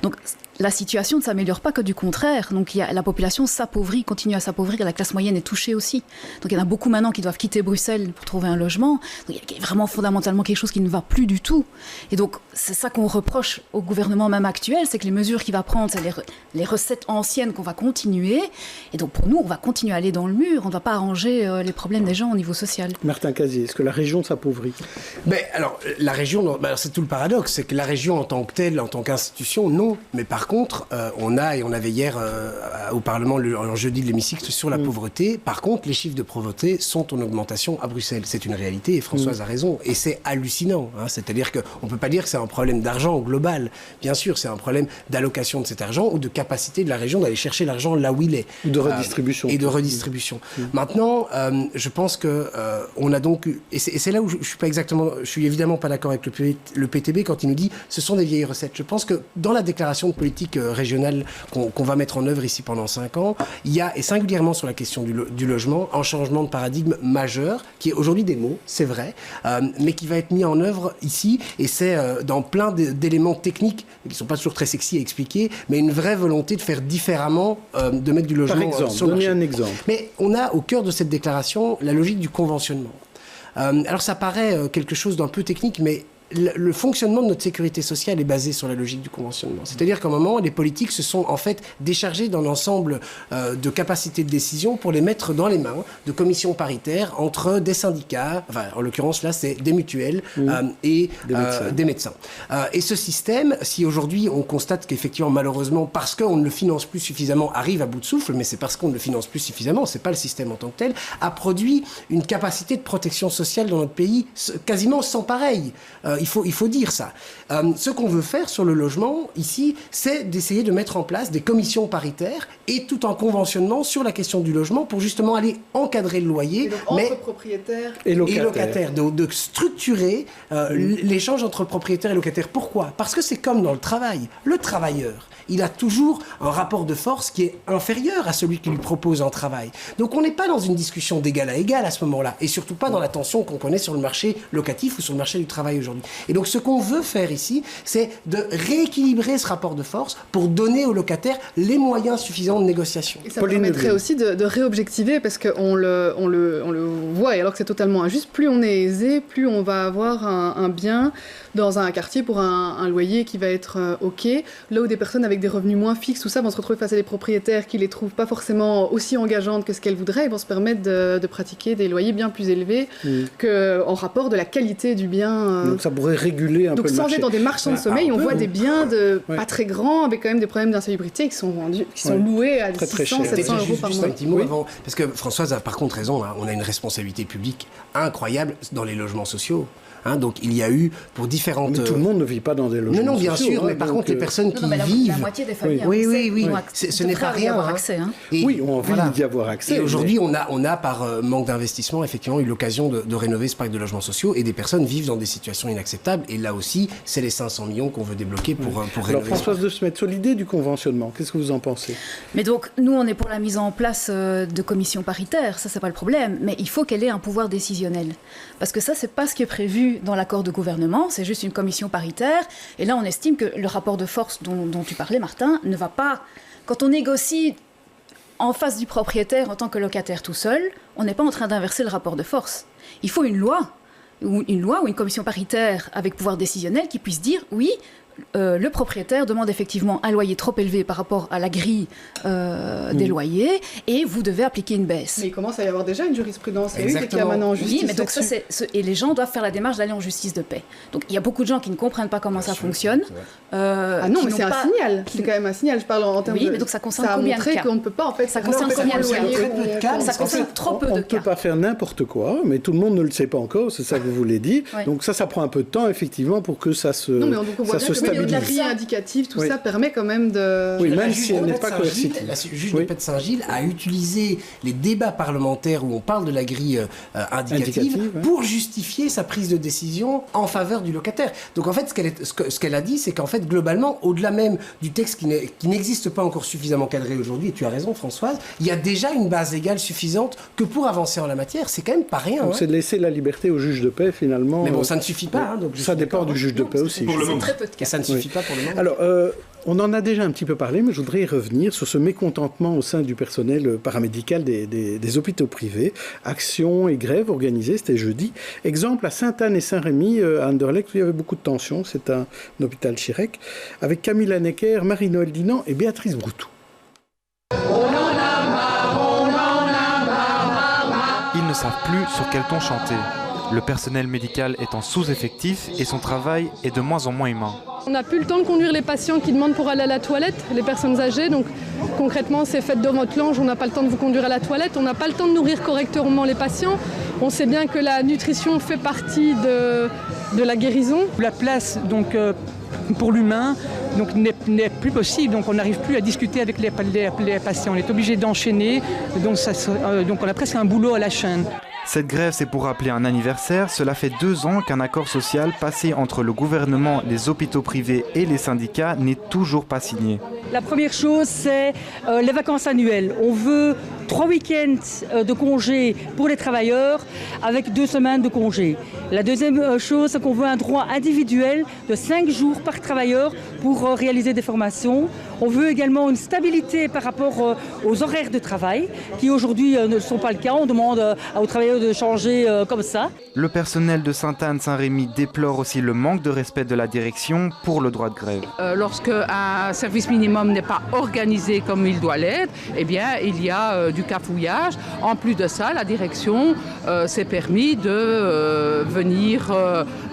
Donc la situation ne s'améliore pas que du contraire. Donc la population s'appauvrit, continue à s'appauvrir, la classe moyenne est touchée aussi. Donc il y en a beaucoup maintenant qui doivent quitter Bruxelles pour trouver un logement. Donc il y a vraiment fondamentalement quelque chose qui ne va plus du tout. Et donc c'est ça qu'on reproche au gouvernement même actuel, c'est que les mesures qu'il va prendre, c'est les recettes anciennes qu'on va continuer. Et donc pour nous, on va continuer à aller dans le mur. On ne va pas arranger les problèmes des gens au niveau social. Martin Casier, est-ce que la région s'appauvrit? Mais alors, la région, c'est tout le paradoxe, c'est que la région en tant que telle, en tant qu'institution, non. Mais par contre, on avait hier au Parlement, en jeudi de l'hémicycle, sur la pauvreté. Par contre, les chiffres de pauvreté sont en augmentation à Bruxelles. C'est une réalité et Françoise a raison. Et c'est hallucinant. C'est-à-dire qu'on ne peut pas dire que c'est un problème d'argent global. Bien sûr, c'est un problème d'allocation de cet argent ou de capacité de la région d'aller chercher l'argent là où il est. Ou de redistribution. Et de redistribution. Maintenant, je pense que on a donc... Et c'est là où je suis évidemment pas d'accord avec le PTB quand il nous dit ce sont des vieilles recettes. Je pense que dans la déclaration de politique régionale qu'on va mettre en œuvre ici pendant 5 ans, il y a, et singulièrement sur la question du logement, un changement de paradigme majeur, qui est aujourd'hui des mots, c'est vrai, mais qui va être mis en œuvre ici, et c'est dans plein d'éléments techniques, qui ne sont pas toujours très sexy à expliquer, mais une vraie volonté de faire différemment, de mettre du logement Par exemple, sur le donnez marché. un exemple. Mais on a au cœur de cette déclaration la logique du conventionnement. Alors ça paraît quelque chose d'un peu technique, mais le fonctionnement de notre sécurité sociale est basé sur la logique du conventionnement. C'est-à-dire qu'à un moment, les politiques se sont en fait déchargées d'un ensemble de capacités de décision pour les mettre dans les mains de commissions paritaires entre des syndicats, enfin en l'occurrence là c'est des mutuelles et des médecins. Et ce système, si aujourd'hui on constate qu'effectivement malheureusement parce qu'on ne le finance plus suffisamment arrive à bout de souffle, mais c'est parce qu'on ne le finance plus suffisamment, c'est pas le système en tant que tel, a produit une capacité de protection sociale dans notre pays quasiment sans pareil. Il faut dire ça. Ce qu'on veut faire sur le logement, ici, c'est d'essayer de mettre en place des commissions paritaires et tout un conventionnement sur la question du logement pour justement aller encadrer le loyer. Et donc, entre propriétaires et Et locataires. locataires, de structurer l'échange entre propriétaires et locataires. Pourquoi? Parce que c'est comme dans le travail. Le travailleur, il a toujours un rapport de force qui est inférieur à celui qui lui propose un travail. Donc on n'est pas dans une discussion d'égal à égal à ce moment-là, et surtout pas dans la tension qu'on connaît sur le marché locatif ou sur le marché du travail aujourd'hui. Et donc ce qu'on veut faire ici, c'est de rééquilibrer ce rapport de force pour donner aux locataires les moyens suffisants de négociation. Et ça Pauline permettrait Lebrun. aussi de réobjectiver, parce qu'on le voit, et alors que c'est totalement injuste, plus on est aisé, plus on va avoir un bien dans un quartier pour un loyer qui va être OK. Là où des personnes avec des revenus moins fixes, tout ça, vont se retrouver face à des propriétaires qui les trouvent pas forcément aussi engageantes que ce qu'elles voudraient, et vont se permettre de pratiquer des loyers bien plus élevés en rapport de la qualité du bien. Donc ça pourrait réguler un peu le marché. Donc sans être dans des marchands de sommeil, on voit des biens pas très grands, avec quand même des problèmes d'insalubrité qui sont vendus, qui sont loués à 600, 700 euros par mois. Un petit mot avant, parce que Françoise a par contre raison, hein, on a une responsabilité publique incroyable dans les logements sociaux. Donc il y a eu pour différentes... Mais tout le monde ne vit pas dans des logements sociaux. Non, bien sûr, mais par contre les personnes qui vivent... La moitié des familles oui. Ce n'est pas rien. Accès, oui, on a envie d'y avoir accès. Et aujourd'hui, on a par manque d'investissement, effectivement, eu l'occasion de rénover ce parc de logements sociaux, et des personnes vivent dans des situations inacceptables. Et là aussi, c'est les 500 millions qu'on veut débloquer pour rénover. Alors Françoise de Smet, sur l'idée du conventionnement, qu'est-ce que vous en pensez? Mais donc, nous, on est pour la mise en place de commissions paritaires, ça, c'est pas le problème, mais il faut qu'elle ait un pouvoir décisionnel. Parce que ça, c'est pas ce qui est prévu dans l'accord de gouvernement, c'est juste une commission paritaire, et là, on estime que le rapport de force dont tu parlais, Martin, ne va pas... Quand on négocie en face du propriétaire en tant que locataire tout seul, on n'est pas en train d'inverser le rapport de force. Il faut une loi ou une commission paritaire avec pouvoir décisionnel qui puisse dire oui, le propriétaire demande effectivement un loyer trop élevé par rapport à la grille des loyers, et vous devez appliquer une baisse. Mais il commence à y avoir déjà une jurisprudence. Il y a eu des cas maintenant en justice. Oui, mais donc et les gens doivent faire la démarche d'aller en justice de paix. Donc il y a beaucoup de gens qui ne comprennent pas comment ça fonctionne. Non, mais c'est un signal. C'est quand même un signal. Je parle en termes de... Oui, mais donc ça concerne combien de cas? Ça a montré qu'on ne peut pas, en fait... Ça concerne combien de cas? Ça concerne trop peu de cas. On ne peut pas faire n'importe quoi, mais tout le monde ne le sait pas encore, c'est ça que vous voulez dire. Donc ça prend un peu de temps, effectivement, pour que ça se stabilise. Indicative, tout ça permet quand même de... Oui, même si elle n'est pas coercitive. La juge de paix de Saint-Gilles a utilisé les débats parlementaires où on parle de la grille indicative pour justifier sa prise de décision en faveur du locataire. Donc en fait, ce qu'elle a dit, c'est qu'en fait, globalement, au-delà même du texte qui n'existe pas encore suffisamment cadré aujourd'hui, et tu as raison Françoise, il y a déjà une base légale suffisante que pour avancer en la matière, c'est quand même pas rien. Donc c'est de laisser la liberté au juge de paix finalement. Mais bon, ça ne suffit pas. Donc ça dépend du juge de paix aussi. Pour le moment. Très peu de cas. Et ça ne suffit pas pour le moment. Alors, on en a déjà un petit peu parlé, mais je voudrais y revenir sur ce mécontentement au sein du personnel paramédical des hôpitaux privés. Action et grève organisées, c'était jeudi. Exemple, à Sainte-Anne et Saint-Rémy, à Anderlecht, où il y avait beaucoup de tensions. C'est un hôpital Chirec, avec Camilla Necker, Marie-Noël Dinan et Béatrice Broutou. Ils ne savent plus sur quel ton chanter. Le personnel médical est en sous-effectif et son travail est de moins en moins humain. On n'a plus le temps de conduire les patients qui demandent pour aller à la toilette, les personnes âgées. Donc concrètement, c'est faites de votre linge, on n'a pas le temps de vous conduire à la toilette, on n'a pas le temps de nourrir correctement les patients. On sait bien que la nutrition fait partie de la guérison. La place donc, pour l'humain n'est plus possible, donc on n'arrive plus à discuter avec les patients. On est obligé d'enchaîner, donc on a presque un boulot à la chaîne. Cette grève, c'est pour rappeler un anniversaire. Cela fait 2 ans qu'un accord social passé entre le gouvernement, les hôpitaux privés et les syndicats n'est toujours pas signé. La première chose, c'est les vacances annuelles. On veut 3 week-ends de congés pour les travailleurs avec 2 semaines de congés. La deuxième chose, c'est qu'on veut un droit individuel de 5 jours par travailleur pour réaliser des formations. On veut également une stabilité par rapport aux horaires de travail qui aujourd'hui ne sont pas le cas. On demande aux travailleurs de changer comme ça. Le personnel de Sainte-Anne-Saint-Rémy déplore aussi le manque de respect de la direction pour le droit de grève. Lorsque un service minimum n'est pas organisé comme il doit l'être, eh bien, il y a du cafouillage. En plus de ça, la direction s'est permis de venir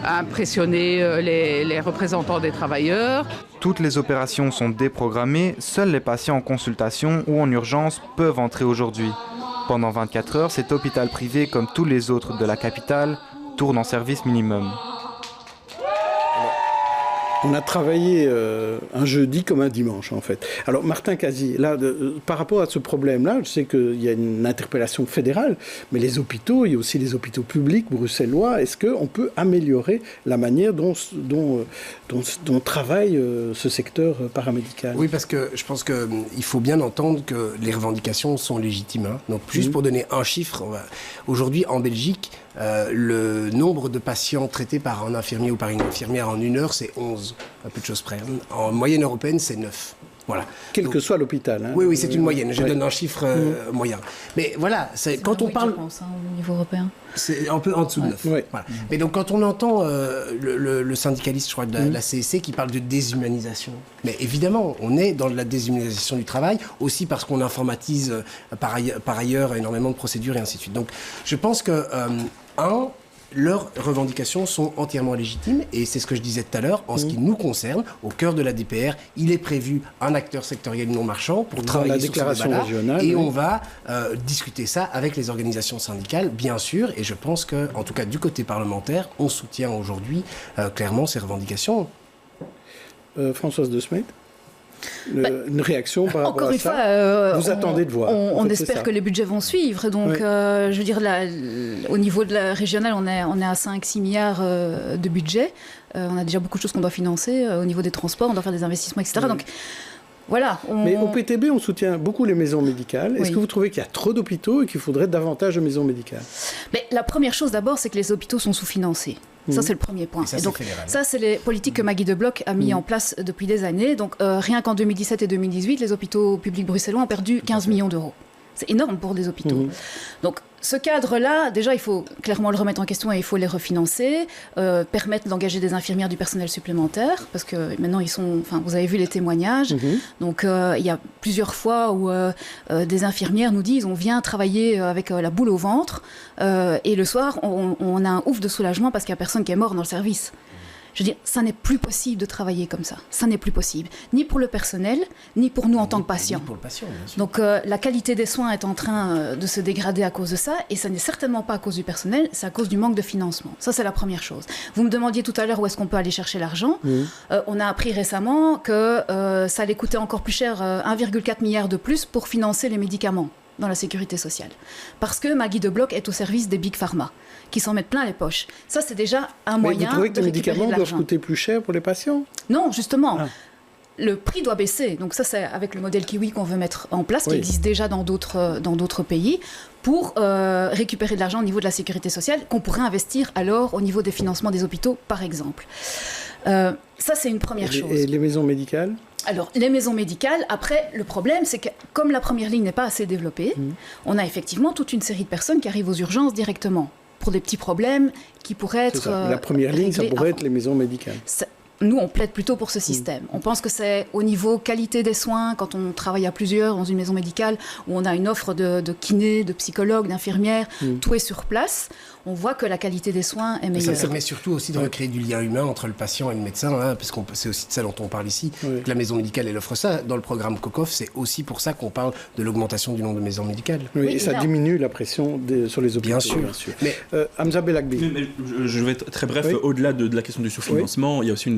impressionner les représentants des travailleurs. Toutes les opérations sont déprogrammées, seuls les patients en consultation ou en urgence peuvent entrer aujourd'hui. Pendant 24 heures, cet hôpital privé, comme tous les autres de la capitale, tourne en service minimum. On a travaillé un jeudi comme un dimanche, en fait. Alors, Martin Casier, là, par rapport à ce problème-là, je sais qu'il y a une interpellation fédérale, mais les hôpitaux, il y a aussi les hôpitaux publics bruxellois. Est-ce qu'on peut améliorer la manière dont travaille ce secteur paramédical? Oui, parce que je pense qu'il faut bien entendre que les revendications sont légitimes. Hein. Donc, juste pour donner un chiffre, aujourd'hui, en Belgique, le nombre de patients traités par un infirmier ou par une infirmière en 1 heure, c'est 11, à peu de choses près. En moyenne européenne, c'est 9. Voilà. Quel que soit l'hôpital. Hein. Oui, c'est une moyenne. Je donne un chiffre moyen. Mais voilà, quand on parle... Je pense, au niveau européen. C'est un peu en dessous de 9. Oui. Voilà. Mais donc quand on entend le syndicaliste, je crois, de la CSC qui parle de déshumanisation, mais évidemment, on est dans la déshumanisation du travail, aussi parce qu'on informatise par ailleurs énormément de procédures et ainsi de suite. Donc je pense que, leurs revendications sont entièrement légitimes et c'est ce que je disais tout à l'heure. En ce qui nous concerne, au cœur de la DPR, il est prévu un acteur sectoriel non marchand pour travailler la sur déclaration ce débat-là, régionale, et oui. on va discuter ça avec les organisations syndicales, bien sûr. Et je pense que, en tout cas du côté parlementaire, on soutient aujourd'hui clairement ces revendications. Françoise de Smet, une réaction par rapport Encore à une ça. fois, Vous attendez de voir. On En fait, c'est espère ça. que les budgets vont suivre. Donc, Oui. je veux dire, au niveau de la régionale, on est à 5-6 milliards de budget. On a déjà beaucoup de choses qu'on doit financer. Au niveau des transports, on doit faire des investissements, etc. Oui. Donc, voilà. Mais au PTB, on soutient beaucoup les maisons médicales. Est-ce Oui. que vous trouvez qu'il y a trop d'hôpitaux et qu'il faudrait davantage de maisons médicales? Mais la première chose d'abord, c'est que les hôpitaux sont sous-financés. Ça, c'est le premier point. Et ça, Et c'est donc, fédéral. ça, c'est les politiques que Maggie de Bloch a mis en place depuis des années. Donc, rien qu'en 2017 et 2018, les hôpitaux publics bruxellois ont perdu 15 millions d'euros. C'est énorme pour des hôpitaux. Donc, ce cadre-là, déjà, il faut clairement le remettre en question et il faut les refinancer, permettre d'engager des infirmières, du personnel supplémentaire, parce que maintenant, vous avez vu les témoignages. Donc, il y a plusieurs fois où des infirmières nous disent on vient travailler avec la boule au ventre et le soir, on a un ouf de soulagement parce qu'il n'y a personne qui est mort dans le service. Je veux dire, ça n'est plus possible de travailler comme ça. Ça n'est plus possible. Ni pour le personnel, ni pour nous en tant que patients. Ni pour le patient, bien sûr. Donc la qualité des soins est en train de se dégrader à cause de ça, et ça n'est certainement pas à cause du personnel, c'est à cause du manque de financement. Ça, c'est la première chose. Vous me demandiez tout à l'heure où est-ce qu'on peut aller chercher l'argent. On a appris récemment que ça allait coûter encore plus cher, 1,4 milliard de plus pour financer les médicaments dans la sécurité sociale. Parce que Maggie de Bloch est au service des big pharma, qui s'en mettent plein les poches. Ça, c'est déjà un Mais moyen vous trouvez que de les récupérer médicaments de doivent l'argent. coûter plus cher pour les patients? Non, justement. Le prix doit baisser. Donc ça, c'est avec le modèle Kiwi qu'on veut mettre en place, qui existe déjà dans d'autres pays, pour récupérer de l'argent au niveau de la sécurité sociale, qu'on pourrait investir alors au niveau des financements des hôpitaux, par exemple. Ça, c'est une première chose. Et les maisons médicales? Alors, les maisons médicales, après, le problème, c'est que comme la première ligne n'est pas assez développée, on a effectivement toute une série de personnes qui arrivent aux urgences directement pour des petits problèmes qui pourraient être La première ligne, ça réglés pourrait avant. être les maisons médicales. Nous, on plaide plutôt pour ce système. On pense que c'est au niveau qualité des soins, quand on travaille à plusieurs dans une maison médicale, où on a une offre de kinés, de psychologues, d'infirmières, tout est sur place, on voit que la qualité des soins est meilleure. Ça permet surtout aussi de recréer du lien humain entre le patient et le médecin, hein, parce que c'est aussi de ça dont on parle ici. Oui. Que la maison médicale, elle offre ça. Dans le programme COCOF, c'est aussi pour ça qu'on parle de l'augmentation du nombre de maisons médicales. Oui, Oui, et ça non. diminue la pression sur les hôpitaux. Bien sûr. Mais, Hamza Belagbi. Mais je vais être très bref. Oui. Au-delà de la question du sous-financement, il y a aussi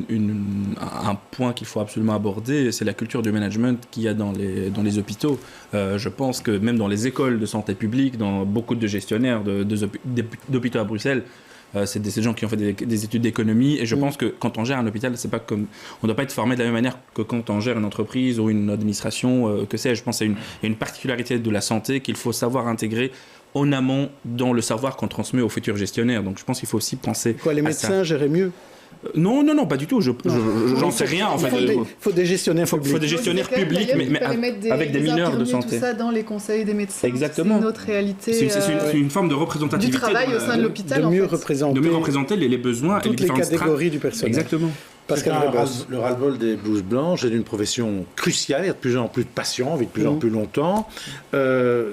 un point qu'il faut absolument aborder, c'est la culture du management qu'il y a dans les hôpitaux. Je pense que même dans les écoles de santé publique, dans beaucoup de gestionnaires d'hôpitaux à Bruxelles, c'est des gens qui ont fait des études d'économie, et je pense que quand on gère un hôpital, c'est pas comme, on ne doit pas être formé de la même manière que quand on gère une entreprise ou une administration, que sais-je. Je pense qu'il y a une particularité de la santé qu'il faut savoir intégrer en amont dans le savoir qu'on transmet aux futurs gestionnaires. Donc je pense qu'il faut aussi penser Quoi, les à médecins ça. géraient mieux? Non, pas du tout. J'en sais rien en fait. Il faut des gestionnaires faut publics. des gestionnaires publics, mais avec des mineurs de santé. Tout ça dans les conseils des médecins. Exactement. C'est une autre réalité. C'est une forme de représentativité. Du travail au sein de l'hôpital. De mieux représenter les besoins et les toutes les différentes catégories du personnel. Exactement. Pascal Rebos. Le ras-le-bol des blouses blanches est une profession cruciale. Il y a de plus en plus de patients, vivent de plus en plus longtemps. Je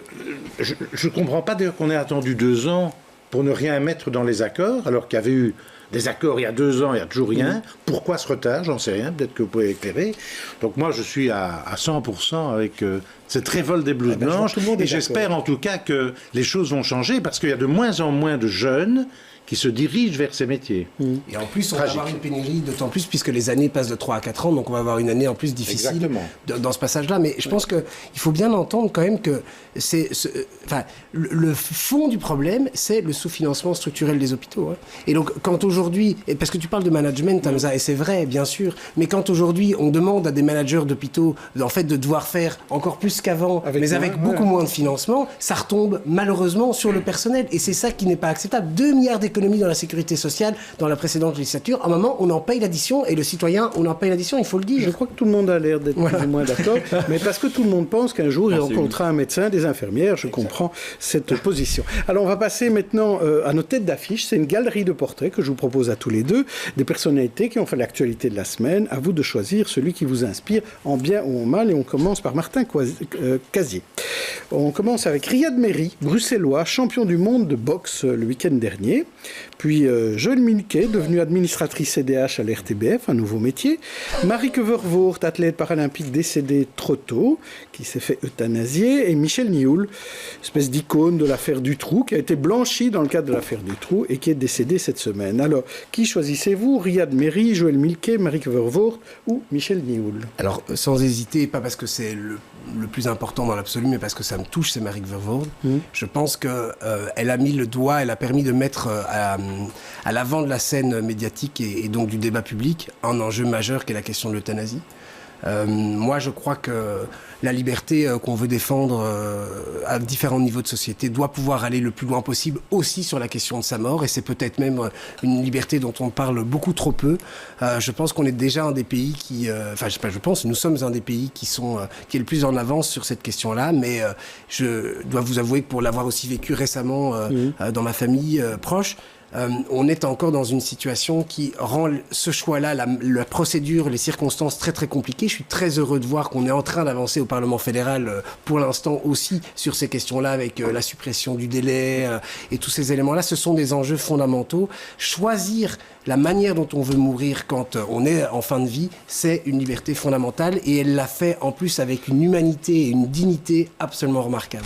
ne comprends pas d'ailleurs qu'on ait attendu 2 ans pour ne rien mettre dans les accords, alors qu'il y avait eu des accords il y a 2 ans, il n'y a toujours rien. Pourquoi ce retard? J'en sais rien, peut-être que vous pouvez éclairer. Donc moi, je suis à 100% avec cette révolte des blouses blanches, et j'espère en tout cas que les choses vont changer, parce qu'il y a de moins en moins de jeunes qui se dirigent vers ces métiers. Et en plus, on va avoir une pénurie, d'autant plus puisque les années passent de 3 à 4 ans, donc on va avoir une année en plus difficile dans ce passage-là. Mais je pense qu'il faut bien entendre quand même que le fond du problème, c'est le sous-financement structurel des hôpitaux. Hein. Et donc, quand aujourd'hui, parce que tu parles de management, Hamza, et c'est vrai, bien sûr, mais quand aujourd'hui, on demande à des managers d'hôpitaux, en fait, de devoir faire encore plus qu'avant, mais avec beaucoup moins de financement, ça retombe malheureusement sur le personnel. Et c'est ça qui n'est pas acceptable. 2 milliards d'économies l'économie, dans la sécurité sociale, dans la précédente législature. À un moment, on en paye l'addition, et le citoyen, on en paye l'addition, il faut le dire. Je crois que tout le monde a l'air d'être plus ou moins d'accord, mais parce que tout le monde pense qu'un jour, il rencontrera un médecin, des infirmières, je comprends cette position. Alors, on va passer maintenant à notre tête d'affiche. C'est une galerie de portraits que je vous propose à tous les deux, des personnalités qui ont fait l'actualité de la semaine. À vous de choisir celui qui vous inspire, en bien ou en mal, et on commence par Martin Casier. On commence avec Riyad Mehri, bruxellois, champion du monde de boxe le week-end dernier. Puis Joëlle Milquet, devenue administratrice CDH à l'RTBF, un nouveau métier. Marieke Vervoort, athlète paralympique décédée trop tôt, qui s'est fait euthanasier. Et Michel Nioul, espèce d'icône de l'affaire Dutroux, qui a été blanchi dans le cadre de l'affaire Dutroux et qui est décédé cette semaine. Alors, qui choisissez-vous? Riyad Mehri, Joëlle Milquet, Marieke Vervoort ou Michel Nioul? Alors, sans hésiter, pas parce que c'est le plus important dans l'absolu, mais parce que ça me touche, c'est Marieke Vervoort. Je pense qu'elle a mis le doigt, elle a permis de mettre à l'avant de la scène médiatique et donc du débat public un enjeu majeur qui est la question de l'euthanasie. Moi, je crois que la liberté qu'on veut défendre à différents niveaux de société doit pouvoir aller le plus loin possible aussi sur la question de sa mort, et c'est peut-être même une liberté dont on parle beaucoup trop peu. Je pense qu'on est déjà un des pays qui... nous sommes un des pays qui est le plus en avance sur cette question-là, mais je dois vous avouer que pour l'avoir aussi vécu récemment dans ma famille proche, on est encore dans une situation qui rend ce choix-là, la procédure, les circonstances très très compliquées. Je suis très heureux de voir qu'on est en train d'avancer au Parlement fédéral pour l'instant aussi sur ces questions-là, avec la suppression du délai et tous ces éléments-là. Ce sont des enjeux fondamentaux. Choisir la manière dont on veut mourir quand on est en fin de vie, c'est une liberté fondamentale, et elle l'a fait en plus avec une humanité et une dignité absolument remarquables.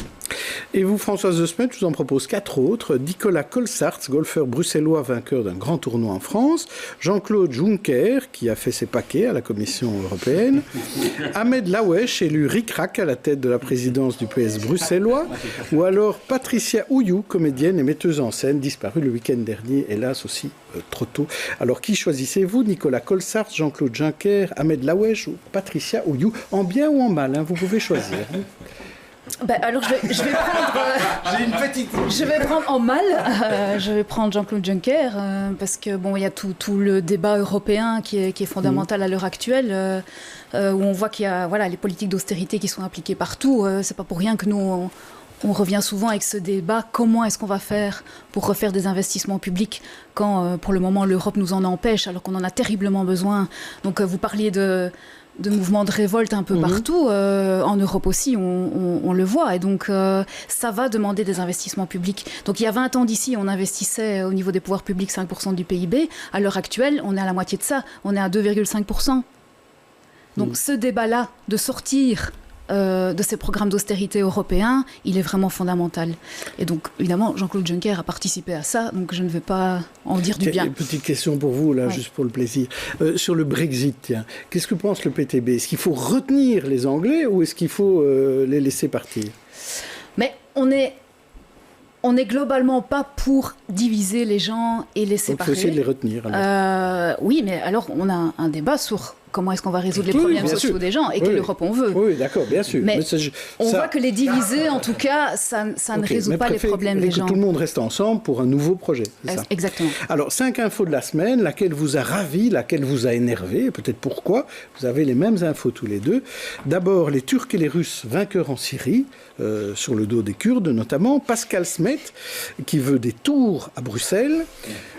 Et vous, Françoise de Smet, je vous en propose 4 autres. Nicolas Colsaerts, golfeur bruxellois vainqueur d'un grand tournoi en France. Jean-Claude Juncker, qui a fait ses paquets à la Commission européenne. Ahmed Laoueche, élu ric-rac à la tête de la présidence du PS bruxellois. Ou alors Patricia Ouyou, comédienne et metteuse en scène, disparue le week-end dernier, hélas aussi trop tôt. Alors, qui choisissez-vous? Nicolas Colsaerts, Jean-Claude Juncker, Ahmed Laoueche ou Patricia Ouyou? En bien ou en mal, vous pouvez choisir. Alors je vais prendre. J'ai une petite. Je vais prendre en mal. Je vais prendre Jean-Claude Juncker parce que il y a tout le débat européen qui est fondamental à l'heure actuelle, où on voit qu'il y a les politiques d'austérité qui sont appliquées partout. C'est pas pour rien que nous on revient souvent avec ce débat. Comment est-ce qu'on va faire pour refaire des investissements publics quand pour le moment l'Europe nous en empêche alors qu'on en a terriblement besoin. Donc vous parliez de mouvements de révolte un peu partout, en Europe aussi, on le voit. Et donc, ça va demander des investissements publics. Donc, il y a 20 ans d'ici, on investissait au niveau des pouvoirs publics 5% du PIB. À l'heure actuelle, on est à la moitié de ça. On est à 2,5%. Donc, ce débat-là, de sortir de ces programmes d'austérité européens, il est vraiment fondamental. Et donc, évidemment, Jean-Claude Juncker a participé à ça, donc je ne vais pas en dire du bien. Une petite question pour vous, là, juste pour le plaisir. Sur le Brexit, tiens, qu'est-ce que pense le PTB? Est-ce qu'il faut retenir les Anglais ou est-ce qu'il faut les laisser partir? Mais on est globalement pas pour diviser les gens et les séparer. Donc, il faut essayer de les retenir. Oui, mais alors, on a un débat sur comment est-ce qu'on va résoudre les problèmes sociaux des gens et quelle Europe on veut. Oui, d'accord, bien sûr. Mais on voit que les diviser, en tout cas, ça ne résout pas les problèmes des gens. Que tout le monde reste ensemble pour un nouveau projet, c'est ça? Exactement. Alors, 5 infos de la semaine, laquelle vous a ravi, laquelle vous a énervé, peut-être pourquoi. Vous avez les mêmes infos tous les deux. D'abord, les Turcs et les Russes vainqueurs en Syrie, sur le dos des Kurdes notamment. Pascal Smet, qui veut des tours à Bruxelles.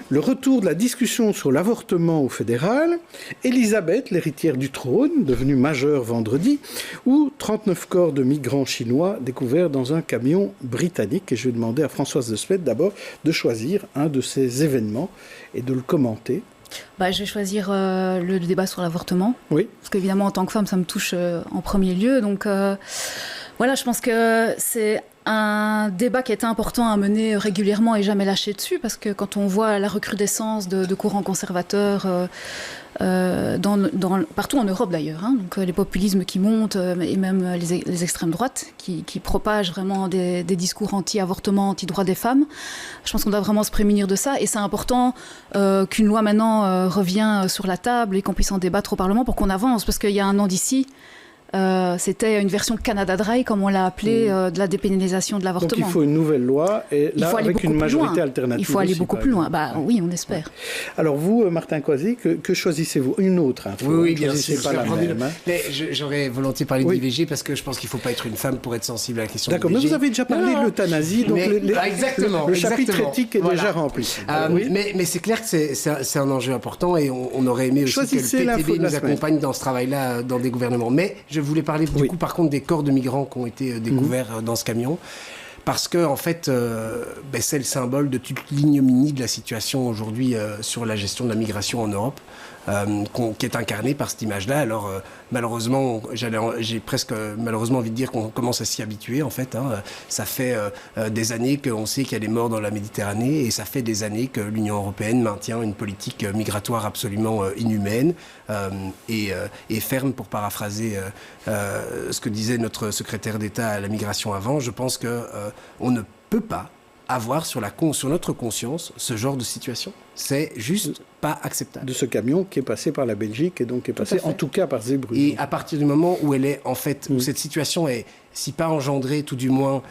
Le retour de la discussion sur l'avortement au fédéral, Elisabeth, l'héritière du trône, devenue majeure vendredi, ou 39 corps de migrants chinois découverts dans un camion britannique. Et je vais demander à Françoise de Smet d'abord de choisir un de ces événements et de le commenter. Je vais choisir le débat sur l'avortement. Oui. Parce qu'évidemment, en tant que femme, ça me touche en premier lieu. Donc je pense que c'est un débat qui est important à mener régulièrement et jamais lâcher dessus, parce que quand on voit la recrudescence de courants conservateurs partout en Europe d'ailleurs, donc les populismes qui montent et même les extrêmes droites qui propagent vraiment des discours anti-avortement, anti-droit des femmes, je pense qu'on doit vraiment se prémunir de ça, et c'est important qu'une loi maintenant revienne sur la table et qu'on puisse en débattre au Parlement pour qu'on avance, parce qu'il y a un an d'ici, C'était une version Canada Dry, comme on l'a appelé, de la dépénalisation de l'avortement. Donc il faut une nouvelle loi, et là, avec une majorité alternative. Il faut aller aussi, beaucoup plus loin. Bah, oui, on espère. Alors vous, Martin Coisy, que choisissez-vous? Une autre info? Oui, bien sûr. sûr. Pas la même, hein. Mais j'aurais volontiers parlé d'IVG parce que je pense qu'il ne faut pas être une femme pour être sensible à la question de l'IVG. D'accord, mais vous avez déjà parlé de l'euthanasie, donc le chapitre éthique est déjà rempli. Mais c'est clair que c'est un enjeu important et on aurait aimé aussi que le PTB nous accompagne dans ce travail-là, dans des gouvernements. Mais je voulais parler du coup, par contre, des corps de migrants qui ont été découverts dans ce camion. Parce que, en fait, c'est le symbole de toute l'ignominie de la situation aujourd'hui sur la gestion de la migration en Europe, qui est incarnée par cette image-là. Alors, malheureusement, j'ai presque malheureusement envie de dire qu'on commence à s'y habituer, en fait. Ça fait des années qu'on sait qu'il y a des morts dans la Méditerranée et ça fait des années que l'Union européenne maintient une politique migratoire absolument inhumaine et ferme, pour paraphraser ce que disait notre secrétaire d'État à la migration avant. Je pense qu'on ne peut pas avoir sur notre conscience ce genre de situation. C'est juste pas acceptable. De ce camion qui est passé par la Belgique et donc qui est passé en tout cas par Zeebrugge. Et à partir du moment où elle est en fait, où cette situation est, si pas engendrée, tout du moins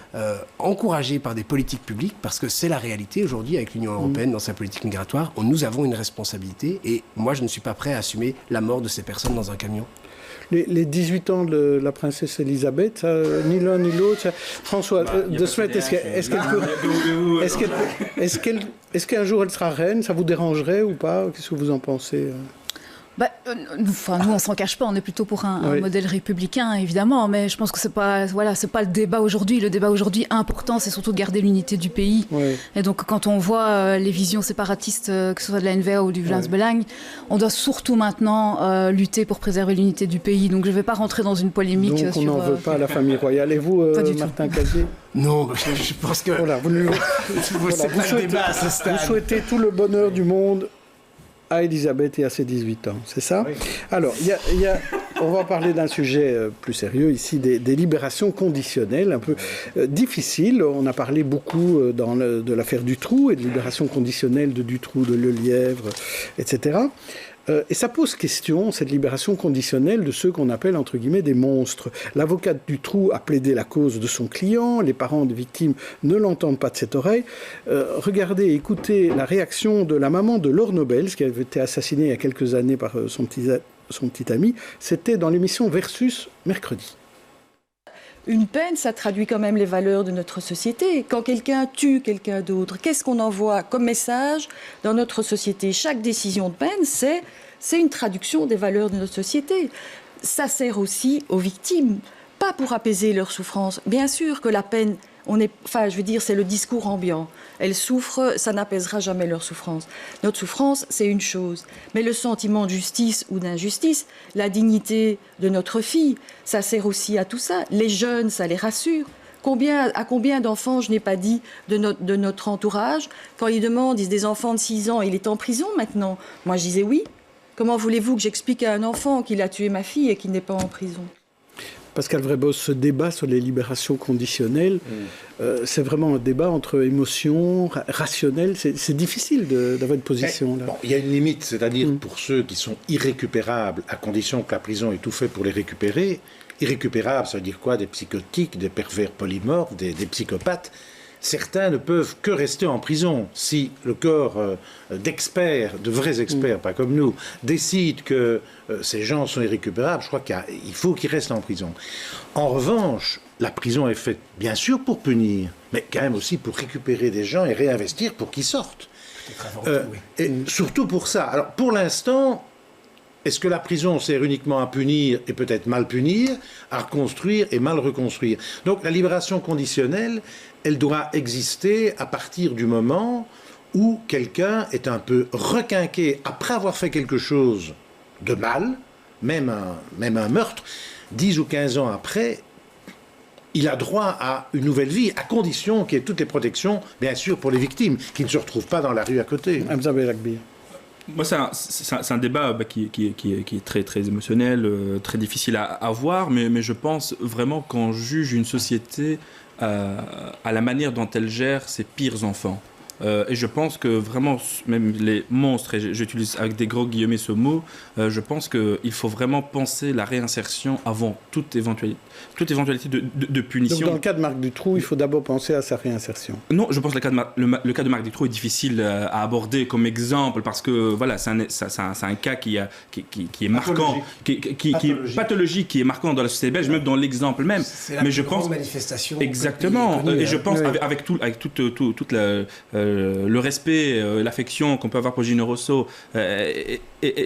encouragée par des politiques publiques, parce que c'est la réalité aujourd'hui avec l'Union européenne dans sa politique migratoire, nous avons une responsabilité et moi je ne suis pas prêt à assumer la mort de ces personnes dans un camion. Les 18 ans de la princesse Elisabeth, ni l'un ni l'autre. François, de Smet, est-ce qu'un jour elle sera reine? Ça vous dérangerait ou pas? Qu'est-ce que vous en pensez? Nous, on s'en cache pas, on est plutôt pour un modèle républicain, évidemment, mais je pense que c'est pas le débat aujourd'hui. Le débat aujourd'hui important, c'est surtout de garder l'unité du pays. Oui. Et donc, quand on voit les visions séparatistes, que ce soit de la NVA ou du Vlaams Belang, on doit surtout maintenant lutter pour préserver l'unité du pays. Donc, je ne vais pas rentrer dans une polémique. Donc, on n'en veut pas à la famille royale. Et vous, Martin Coisy? Non, je pense que... Voilà, vous souhaitez tout le bonheur du monde à Elisabeth et à ses 18 ans, c'est ça? Oui. Alors, on va parler d'un sujet plus sérieux ici, des libérations conditionnelles, un peu difficiles. On a parlé beaucoup de l'affaire Dutroux et de libération conditionnelle de Dutroux, de Lelièvre, etc. Et ça pose question, cette libération conditionnelle, de ceux qu'on appelle, entre guillemets, des monstres. L'avocate Dutroux a plaidé la cause de son client, les parents des victimes ne l'entendent pas de cette oreille. Regardez, écoutez la réaction de la maman de Laure Nobels, qui avait été assassinée il y a quelques années par son petit ami. C'était dans l'émission Versus, mercredi. Une peine, ça traduit quand même les valeurs de notre société. Quand quelqu'un tue quelqu'un d'autre, qu'est-ce qu'on envoie comme message dans notre société? Chaque décision de peine, c'est une traduction des valeurs de notre société. Ça sert aussi aux victimes, pas pour apaiser leur souffrance. Bien sûr que la peine, c'est le discours ambiant. Elles souffrent, ça n'apaisera jamais leur souffrance. Notre souffrance, c'est une chose. Mais le sentiment de justice ou d'injustice, la dignité de notre fille, ça sert aussi à tout ça. Les jeunes, ça les rassure. À combien d'enfants, je n'ai pas dit, de notre entourage, quand ils demandent, ils disent des enfants de 6 ans, il est en prison maintenant. Moi, je disais oui. Comment voulez-vous que j'explique à un enfant qu'il a tué ma fille et qu'il n'est pas en prison ? Pascal Vrébos, ce débat sur les libérations conditionnelles, c'est vraiment un débat entre émotions, rationnel. C'est difficile d'avoir une position là. Bon, il y a une limite, c'est-à-dire pour ceux qui sont irrécupérables, à condition que la prison ait tout fait pour les récupérer. Irrécupérables, ça veut dire quoi? Des psychotiques, des pervers polymorphes, des psychopathes. Certains ne peuvent que rester en prison. Si le corps d'experts, de vrais experts, pas comme nous, décide que ces gens sont irrécupérables, je crois qu'il faut qu'ils restent en prison. En revanche, la prison est faite bien sûr pour punir, mais quand même aussi pour récupérer des gens et réinvestir pour qu'ils sortent. Et surtout pour ça. Alors pour l'instant, est-ce que la prison sert uniquement à punir et peut-être mal punir, à reconstruire et mal reconstruire? Donc la libération conditionnelle, elle doit exister à partir du moment où quelqu'un est un peu requinqué après avoir fait quelque chose de mal, même un meurtre, 10 ou 15 ans après, il a droit à une nouvelle vie, à condition qu'il y ait toutes les protections, bien sûr, pour les victimes, qui ne se retrouvent pas dans la rue à côté. Moi, c'est un débat qui est très, très émotionnel, très difficile à avoir, mais je pense vraiment qu'on juge une société à la manière dont elle gère ses pires enfants. Et je pense que vraiment, même les monstres, et j'utilise avec des gros guillemets ce mot, je pense qu'il faut vraiment penser la réinsertion avant toute éventualité de punition. Donc dans le cas de Marc Dutroux, il faut d'abord penser à sa réinsertion. Non, je pense que le cas de Marc Dutroux est difficile à aborder comme exemple parce que voilà, c'est un cas qui est marquant, qui est pathologique, qui est marquant dans la société belge, même dans l'exemple même. C'est la plus grande manifestation. Exactement. Et je pense avec tout le respect, l'affection qu'on peut avoir pour Gino Rosso et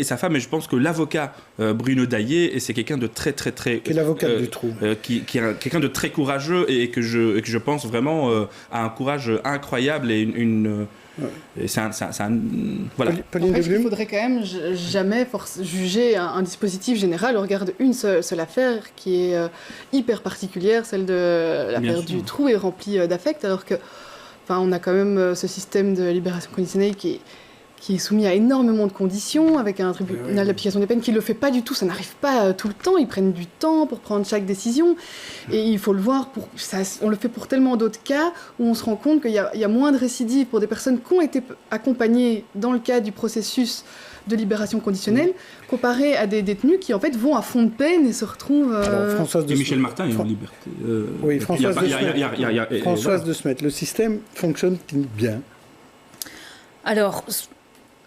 sa femme, et je pense que l'avocat Bruno Daillé, et c'est quelqu'un de très qui est l'avocat de Dutroux, qui est quelqu'un de très courageux et que je pense vraiment a un courage incroyable et et c'est un voilà. Après, il faudrait quand même jamais juger un dispositif général au regard d'une seule affaire qui est hyper particulière, celle de l'affaire Dutroux, et remplie d'affect, alors que on a quand même ce système de libération conditionnelle qui est soumis à énormément de conditions, avec un tribunal d'application des peines qui ne le fait pas du tout. Ça n'arrive pas tout le temps. Ils prennent du temps pour prendre chaque décision. Et il faut le voir, on le fait pour tellement d'autres cas où on se rend compte qu'il y a moins de récidives pour des personnes qui ont été accompagnées dans le cadre du processus de libération conditionnelle, comparé à des détenus qui en fait vont à fond de peine et se retrouvent... Et Michel Martin est en liberté. Oui, Françoise de Smet, le système fonctionne-t-il bien? Alors,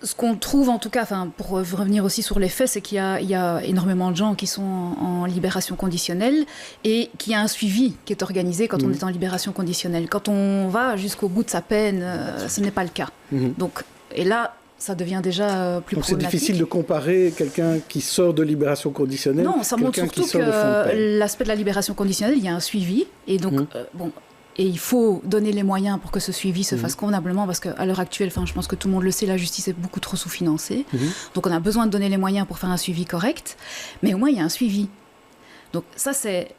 ce qu'on trouve en tout cas, pour revenir aussi sur les faits, c'est qu'il y a énormément de gens qui sont en libération conditionnelle et qu'il y a un suivi qui est organisé quand on est en libération conditionnelle. Quand on va jusqu'au bout de sa peine, ce n'est pas le cas. Donc, et là, ça devient déjà plus problématique. C'est difficile de comparer quelqu'un qui sort de libération conditionnelle. Non, ça montre surtout que l'aspect de la libération conditionnelle, il y a un suivi. Et donc, et il faut donner les moyens pour que ce suivi se fasse convenablement, parce qu'à l'heure actuelle, je pense que tout le monde le sait, la justice est beaucoup trop sous-financée. Donc on a besoin de donner les moyens pour faire un suivi correct, mais au moins il y a un suivi. Donc ça, c'est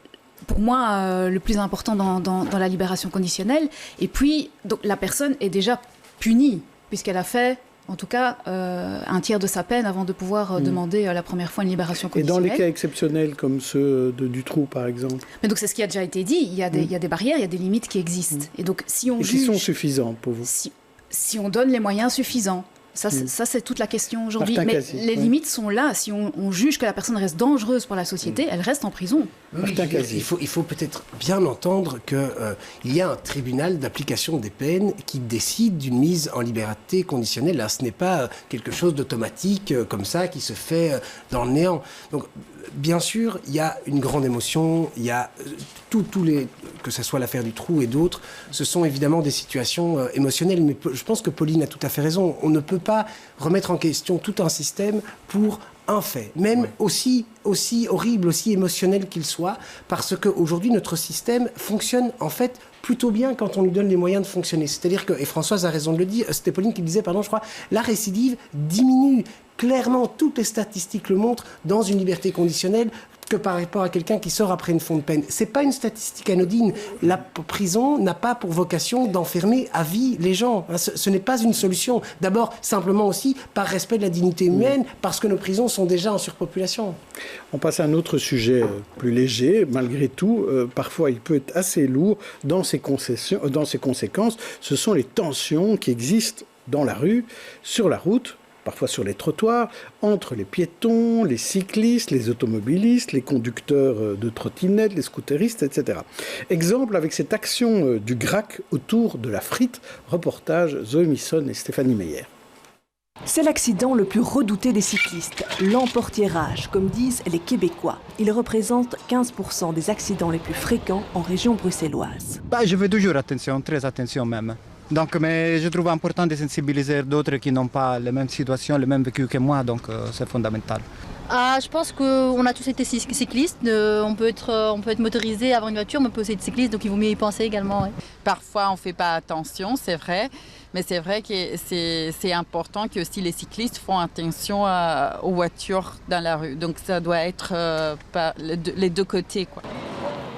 pour moi le plus important dans la libération conditionnelle. Et puis, donc, la personne est déjà punie, puisqu'elle a fait... en tout cas, un tiers de sa peine avant de pouvoir demander la première fois une libération conditionnelle. Et dans les cas exceptionnels comme ceux de Dutroux, par exemple? Mais donc c'est ce qui a déjà été dit, il y a des barrières, il y a des limites qui existent. Et donc si on qui sont suffisants pour vous? Si on donne les moyens suffisants, ça c'est toute la question aujourd'hui. Mais les limites sont là. Si on juge que la personne reste dangereuse pour la société, elle reste en prison. Il faut peut-être bien entendre qu'il y a un tribunal d'application des peines qui décide d'une mise en liberté conditionnelle. Là, ce n'est pas quelque chose d'automatique comme ça qui se fait dans le néant. Donc, bien sûr, il y a une grande émotion, il y a que ce soit l'affaire Dutroux et d'autres, ce sont évidemment des situations émotionnelles, mais je pense que Pauline a tout à fait raison. On ne peut pas remettre en question tout un système pour un fait, même aussi horrible, aussi émotionnel qu'il soit, parce qu'aujourd'hui, notre système fonctionne en fait plutôt bien quand on lui donne les moyens de fonctionner. C'est-à-dire que, et Françoise a raison de le dire, c'était Pauline qui disait, je crois, la récidive diminue. Clairement, toutes les statistiques le montrent dans une liberté conditionnelle que par rapport à quelqu'un qui sort après une fin de peine. C'est pas une statistique anodine. La prison n'a pas pour vocation d'enfermer à vie les gens. Ce n'est pas une solution. D'abord, simplement aussi par respect de la dignité humaine, parce que nos prisons sont déjà en surpopulation. On passe à un autre sujet plus léger. Malgré tout, parfois il peut être assez lourd dans ses conséquences. Ce sont les tensions qui existent dans la rue, sur la route, parfois sur les trottoirs, entre les piétons, les cyclistes, les automobilistes, les conducteurs de trottinettes, les scooteristes, etc. Exemple avec cette action du GRAC autour de la frite, reportage Zoé Misson et Stéphanie Meyer. C'est l'accident le plus redouté des cyclistes, l'emportiérage, comme disent les Québécois. Il représente 15% des accidents les plus fréquents en région bruxelloise. Je fais toujours attention, très attention même. Donc, mais je trouve important de sensibiliser d'autres qui n'ont pas les mêmes situations, le même vécu que moi, donc c'est fondamental. Je pense qu'on a tous été cyclistes, on peut être motorisé, avoir une voiture, mais on peut aussi être cycliste, donc il vaut mieux y penser également. Ouais. Parfois on ne fait pas attention, c'est vrai, mais c'est vrai que c'est important que aussi les cyclistes font attention aux voitures dans la rue, donc ça doit être les deux côtés, quoi.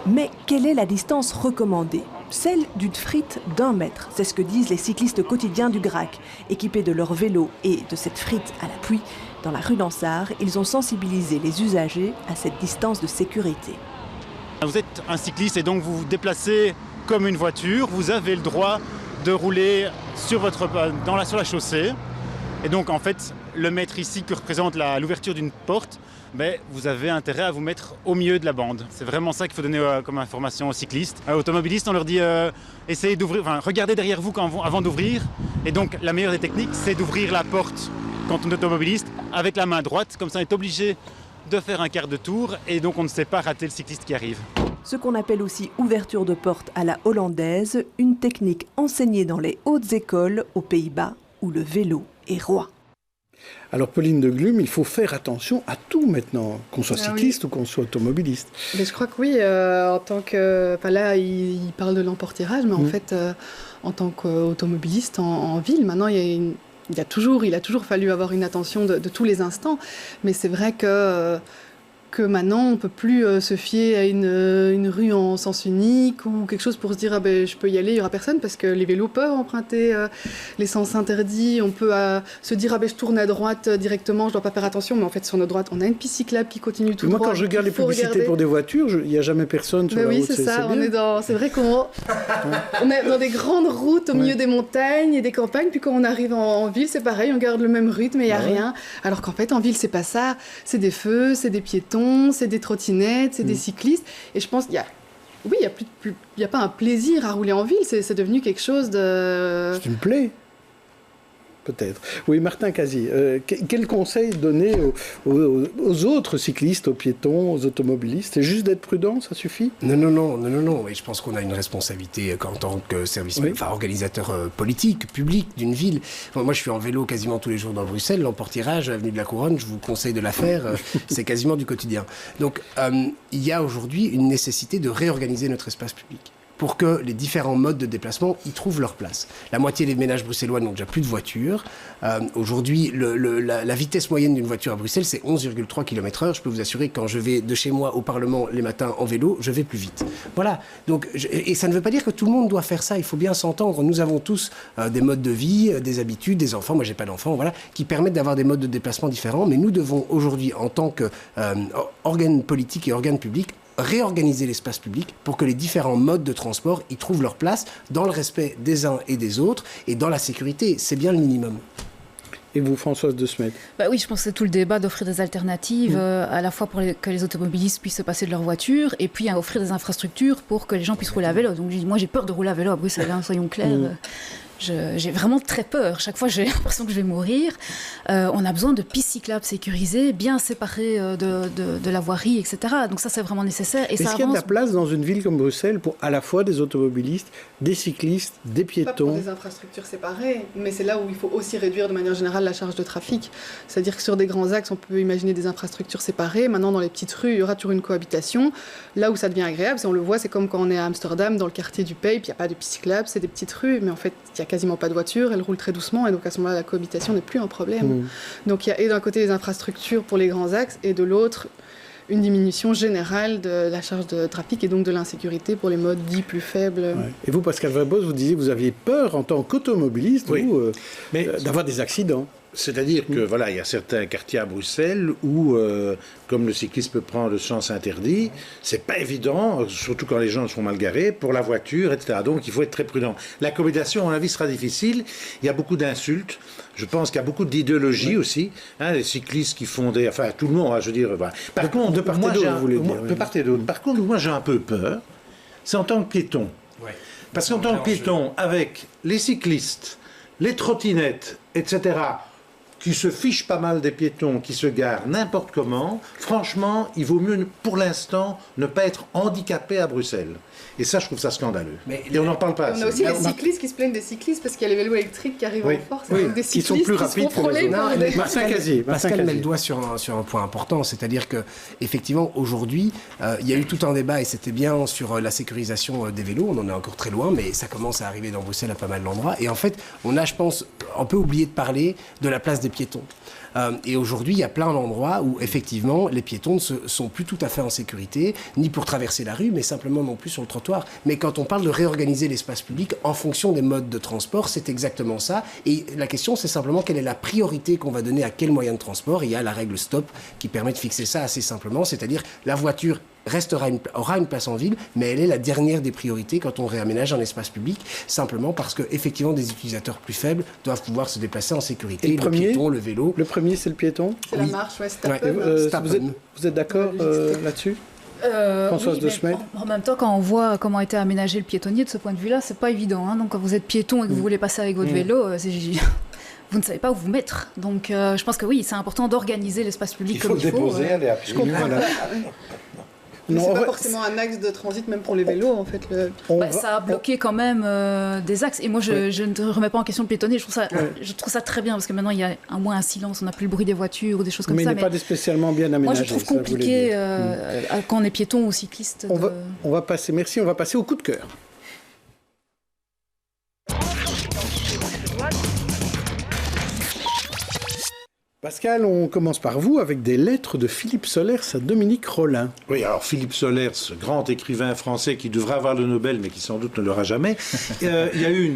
Mais quelle est la distance recommandée ? Celle d'une frite d'1 mètre, c'est ce que disent les cyclistes quotidiens du GRAC. Équipés de leur vélo et de cette frite à l'appui, dans la rue d'Ansart, ils ont sensibilisé les usagers à cette distance de sécurité. Vous êtes un cycliste et donc vous vous déplacez comme une voiture, vous avez le droit de rouler sur la chaussée. Et donc en fait, le mètre ici que représente l'ouverture d'une porte, vous avez intérêt à vous mettre au milieu de la bande. C'est vraiment ça qu'il faut donner comme information aux cyclistes. Aux automobilistes, on leur dit essayez d'ouvrir, regardez derrière vous avant d'ouvrir. Et donc la meilleure des techniques, c'est d'ouvrir la porte quand on est automobiliste avec la main droite. Comme ça, on est obligé de faire un quart de tour et donc on ne sait pas rater le cycliste qui arrive. Ce qu'on appelle aussi ouverture de porte à la hollandaise, une technique enseignée dans les hautes écoles aux Pays-Bas où le vélo est roi. Alors Pauline de Glum, il faut faire attention à tout maintenant, qu'on soit cycliste ou qu'on soit automobiliste. Mais je crois que oui, en tant que... là, il parle de l'emportirage, mais en fait, en tant qu'automobiliste en ville, maintenant, il a toujours fallu avoir une attention de tous les instants. Mais c'est vrai que maintenant, on ne peut plus se fier à une rue en sens unique ou quelque chose pour se dire je peux y aller, il n'y aura personne, parce que les vélos peuvent emprunter les sens interdits. On peut se dire je tourne à droite directement, je ne dois pas faire attention, mais en fait sur notre droite, on a une piste cyclable qui continue tout droit. Moi, quand je regarde les publicités pour des voitures, il n'y a jamais personne sur la route. Oui, c'est ça. C'est vrai qu'on est dans des grandes routes au milieu des montagnes et des campagnes, puis quand on arrive en ville, c'est pareil, on garde le même rythme et il n'y a rien. Alors qu'en fait, en ville, c'est pas ça. C'est des feux, c'est des piétons, c'est des trottinettes, c'est des cyclistes. Et je pense qu'il y a... Oui, il n'y a pas un plaisir à rouler en ville, c'est devenu quelque chose de... C'est une plaie, peut-être. Oui, Martin Cazzi, quel conseil donner aux autres cyclistes, aux piétons, aux automobilistes? C'est juste d'être prudent, ça suffit? Non. Et je pense qu'on a une responsabilité en tant que organisateur politique, public d'une ville. Moi, je suis en vélo quasiment tous les jours dans Bruxelles. L'emportirage, avenue de la Couronne, je vous conseille de la faire. C'est quasiment du quotidien. Donc, il y a aujourd'hui une nécessité de réorganiser notre espace public pour que les différents modes de déplacement y trouvent leur place. La moitié des ménages bruxellois n'ont déjà plus de voiture. Aujourd'hui, la vitesse moyenne d'une voiture à Bruxelles, c'est 11,3 km/h. Je peux vous assurer que quand je vais de chez moi au Parlement les matins en vélo, je vais plus vite. Voilà. Donc, et ça ne veut pas dire que tout le monde doit faire ça. Il faut bien s'entendre. Nous avons tous des modes de vie, des habitudes, des enfants. Moi, j'ai pas d'enfants, voilà, qui permettent d'avoir des modes de déplacement différents. Mais nous devons aujourd'hui, en tant qu'organe politique et organe public, réorganiser l'espace public pour que les différents modes de transport y trouvent leur place dans le respect des uns et des autres et dans la sécurité. C'est bien le minimum. Et vous, Françoise de Smet? Oui, je pense que c'est tout le débat d'offrir des alternatives, à la fois pour que les automobilistes puissent se passer de leur voiture, et puis à offrir des infrastructures pour que les gens puissent rouler à vélo. Donc moi, j'ai peur de rouler à vélo à Bruxelles, soyons clairs. J'ai vraiment très peur. Chaque fois, j'ai l'impression que je vais mourir. On a besoin de pistes cyclables sécurisées, bien séparées de la voirie, etc. Donc ça, c'est vraiment nécessaire. Et est-ce qu'il y a de la place dans une ville comme Bruxelles pour à la fois des automobilistes, des cyclistes, des piétons? Pas pour des infrastructures séparées, mais c'est là où il faut aussi réduire de manière générale la charge de trafic. C'est-à-dire que sur des grands axes, on peut imaginer des infrastructures séparées. Maintenant, dans les petites rues, il y aura toujours une cohabitation. Là où ça devient agréable, on le voit, c'est comme quand on est à Amsterdam, dans le quartier du Pays, puis il n'y a pas de piste cyclable, c'est des petites rues, mais en fait, il y a quasiment pas de voiture, elle roule très doucement, et donc à ce moment-là, la cohabitation n'est plus un problème. Donc il y a et d'un côté les infrastructures pour les grands axes, et de l'autre, une diminution générale de la charge de trafic et donc de l'insécurité pour les modes dits plus faibles. Ouais. Et vous, Pascal Verbos, vous disiez que vous aviez peur en tant qu'automobiliste d'avoir des accidents. C'est-à-dire que voilà, il y a certains quartiers à Bruxelles où, comme le cycliste peut prendre le sens interdit, c'est pas évident, surtout quand les gens sont mal garés, pour la voiture, etc. Donc il faut être très prudent. La cohabitation, à mon avis, sera difficile. Il y a beaucoup d'insultes. Je pense qu'il y a beaucoup d'idéologie aussi. Les cyclistes qui font des... Enfin, tout le monde, je veux dire... Voilà. Par contre, de part et d'autre. Par contre, moi, j'ai un peu peur. C'est en tant que piéton. Ouais. Parce qu'en tant que piéton, avec les cyclistes, les trottinettes, etc., qui se fichent pas mal des piétons, qui se garent n'importe comment, franchement, il vaut mieux, pour l'instant, ne pas être handicapé à Bruxelles. Et ça, je trouve ça scandaleux. Et on n'en parle pas. On a aussi les cyclistes qui se plaignent des cyclistes parce qu'il y a les vélos électriques qui arrivent en force. Des cyclistes qui sont plus rapides que les autres. Pascal met le doigt sur un point important, c'est-à-dire que effectivement aujourd'hui, il y a eu tout un débat et c'était bien sur la sécurisation des vélos. On en est encore très loin, mais ça commence à arriver dans Bruxelles à pas mal d'endroits. Et en fait, on a, je pense, un peu oublié de parler de la place des piétons. Et aujourd'hui, il y a plein d'endroits où, effectivement, les piétons ne sont plus tout à fait en sécurité, ni pour traverser la rue, mais simplement non plus sur le trottoir. Mais quand on parle de réorganiser l'espace public en fonction des modes de transport, c'est exactement ça. Et la question, c'est simplement quelle est la priorité qu'on va donner à quel moyen de transport. Et il y a la règle STOP qui permet de fixer ça assez simplement, c'est-à-dire la voiture aura une place en ville, mais elle est la dernière des priorités quand on réaménage un espace public, simplement parce que effectivement des utilisateurs plus faibles doivent pouvoir se déplacer en sécurité. Et le piéton, le vélo. Le premier, c'est le piéton. C'est la marche, step-up. Vous êtes d'accord là-dessus? Françoise de Smet. En même temps, quand on voit comment a été aménagé le piétonnier, de ce point de vue-là, c'est pas évident. Hein. Donc, quand vous êtes piéton et que vous voulez passer avec votre vélo, vous ne savez pas où vous mettre. Donc, je pense que oui, c'est important d'organiser l'espace public comme il faut. Il faut déposer, aller à pied. Je comprends. Voilà. C'est pas forcément un axe de transit, même pour les vélos, en fait. Ça a bloqué quand même des axes. Et moi, je ne remets pas en question le piétonnier. Je trouve ça très bien, parce que maintenant, il y a un silence, on n'a plus le bruit des voitures ou des choses comme ça. Mais il n'est pas spécialement bien aménagé. Moi, je trouve compliqué, quand on est piéton ou cycliste. On va passer au coup de cœur. Pascal, on commence par vous avec des lettres de Philippe Solers à Dominique Rollin. Oui, alors Philippe Solers, grand écrivain français qui devrait avoir le Nobel, mais qui sans doute ne l'aura jamais. Il y a eu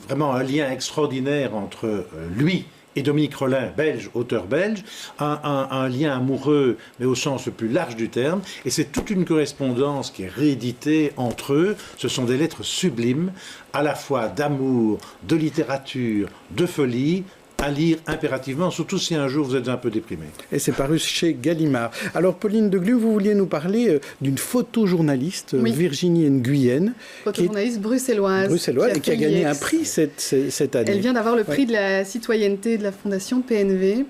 vraiment un lien extraordinaire entre lui et Dominique Rollin, belge, auteur belge, un lien amoureux, mais au sens le plus large du terme. Et c'est toute une correspondance qui est rééditée entre eux. Ce sont des lettres sublimes, à la fois d'amour, de littérature, de folie, à lire impérativement, surtout si un jour vous êtes un peu déprimé. Et c'est paru chez Gallimard. Alors, Pauline Deglu, vous vouliez nous parler d'une photojournaliste, Virginie Nguyen. Photojournaliste bruxelloise. Et qui a gagné un prix cette année. Elle vient d'avoir le prix de la citoyenneté de la Fondation PNV.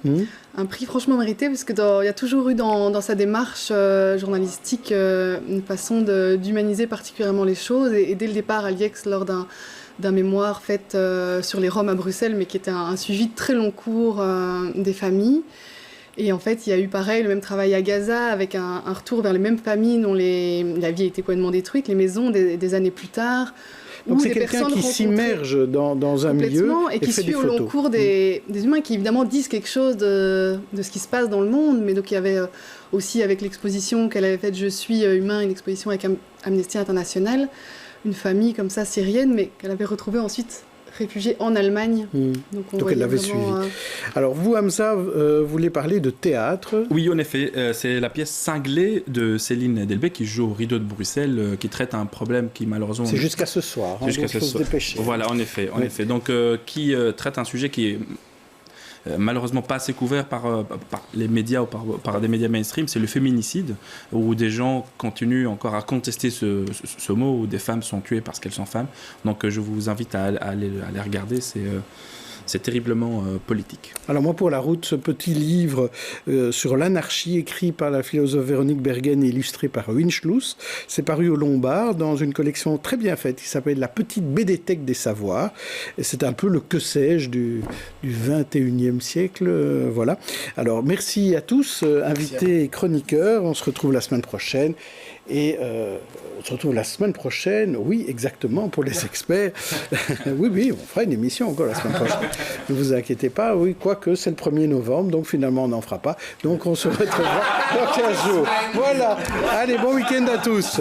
Un prix franchement mérité, parce qu'il y a toujours eu dans sa démarche journalistique une façon d'humaniser particulièrement les choses. Et dès le départ à l'IEX, lors d'un mémoire fait sur les Roms à Bruxelles, mais qui était un suivi de très long cours des familles. Et en fait, il y a eu pareil, le même travail à Gaza, avec un retour vers les mêmes familles dont la vie a été complètement détruite, les maisons des années plus tard. Donc c'est quelqu'un qui s'immerge dans un milieu et qui suit au long cours des humains qui évidemment disent quelque chose de ce qui se passe dans le monde. Mais donc il y avait aussi, avec l'exposition qu'elle avait faite « Je suis humain », une exposition avec Amnesty International, une famille comme ça syrienne, mais qu'elle avait retrouvée ensuite réfugiée en Allemagne. Donc elle l'avait suivi. Alors vous, Hamza, voulez parler de théâtre? Oui, en effet. C'est la pièce Cinglée de Céline Delbecq qui joue au Rideau de Bruxelles, qui traite un problème qui malheureusement... C'est jusqu'à ce soir. Jusqu'à ce soir. Se dépêcher. Voilà, en effet. Donc qui traite un sujet qui est malheureusement pas assez couvert par les médias ou par des médias mainstream, c'est le féminicide, où des gens continuent encore à contester ce mot, où des femmes sont tuées parce qu'elles sont femmes. Donc je vous invite à aller regarder, c'est terriblement politique. Alors moi, pour la route, ce petit livre sur l'anarchie, écrit par la philosophe Véronique Bergen et illustré par Winchluss, c'est paru au Lombard dans une collection très bien faite qui s'appelle La Petite Bédéthèque des Savoirs. Et c'est un peu le que sais-je du 21e siècle. Voilà. Alors merci à tous, invités et chroniqueurs. On se retrouve la semaine prochaine. Et on se retrouve la semaine prochaine, oui, exactement, pour les experts. Oui, on fera une émission encore la semaine prochaine. Ne vous inquiétez pas, oui, quoique c'est le 1er novembre, donc finalement on n'en fera pas. Donc on se retrouvera dans 15 jours. Voilà, allez, bon week-end à tous.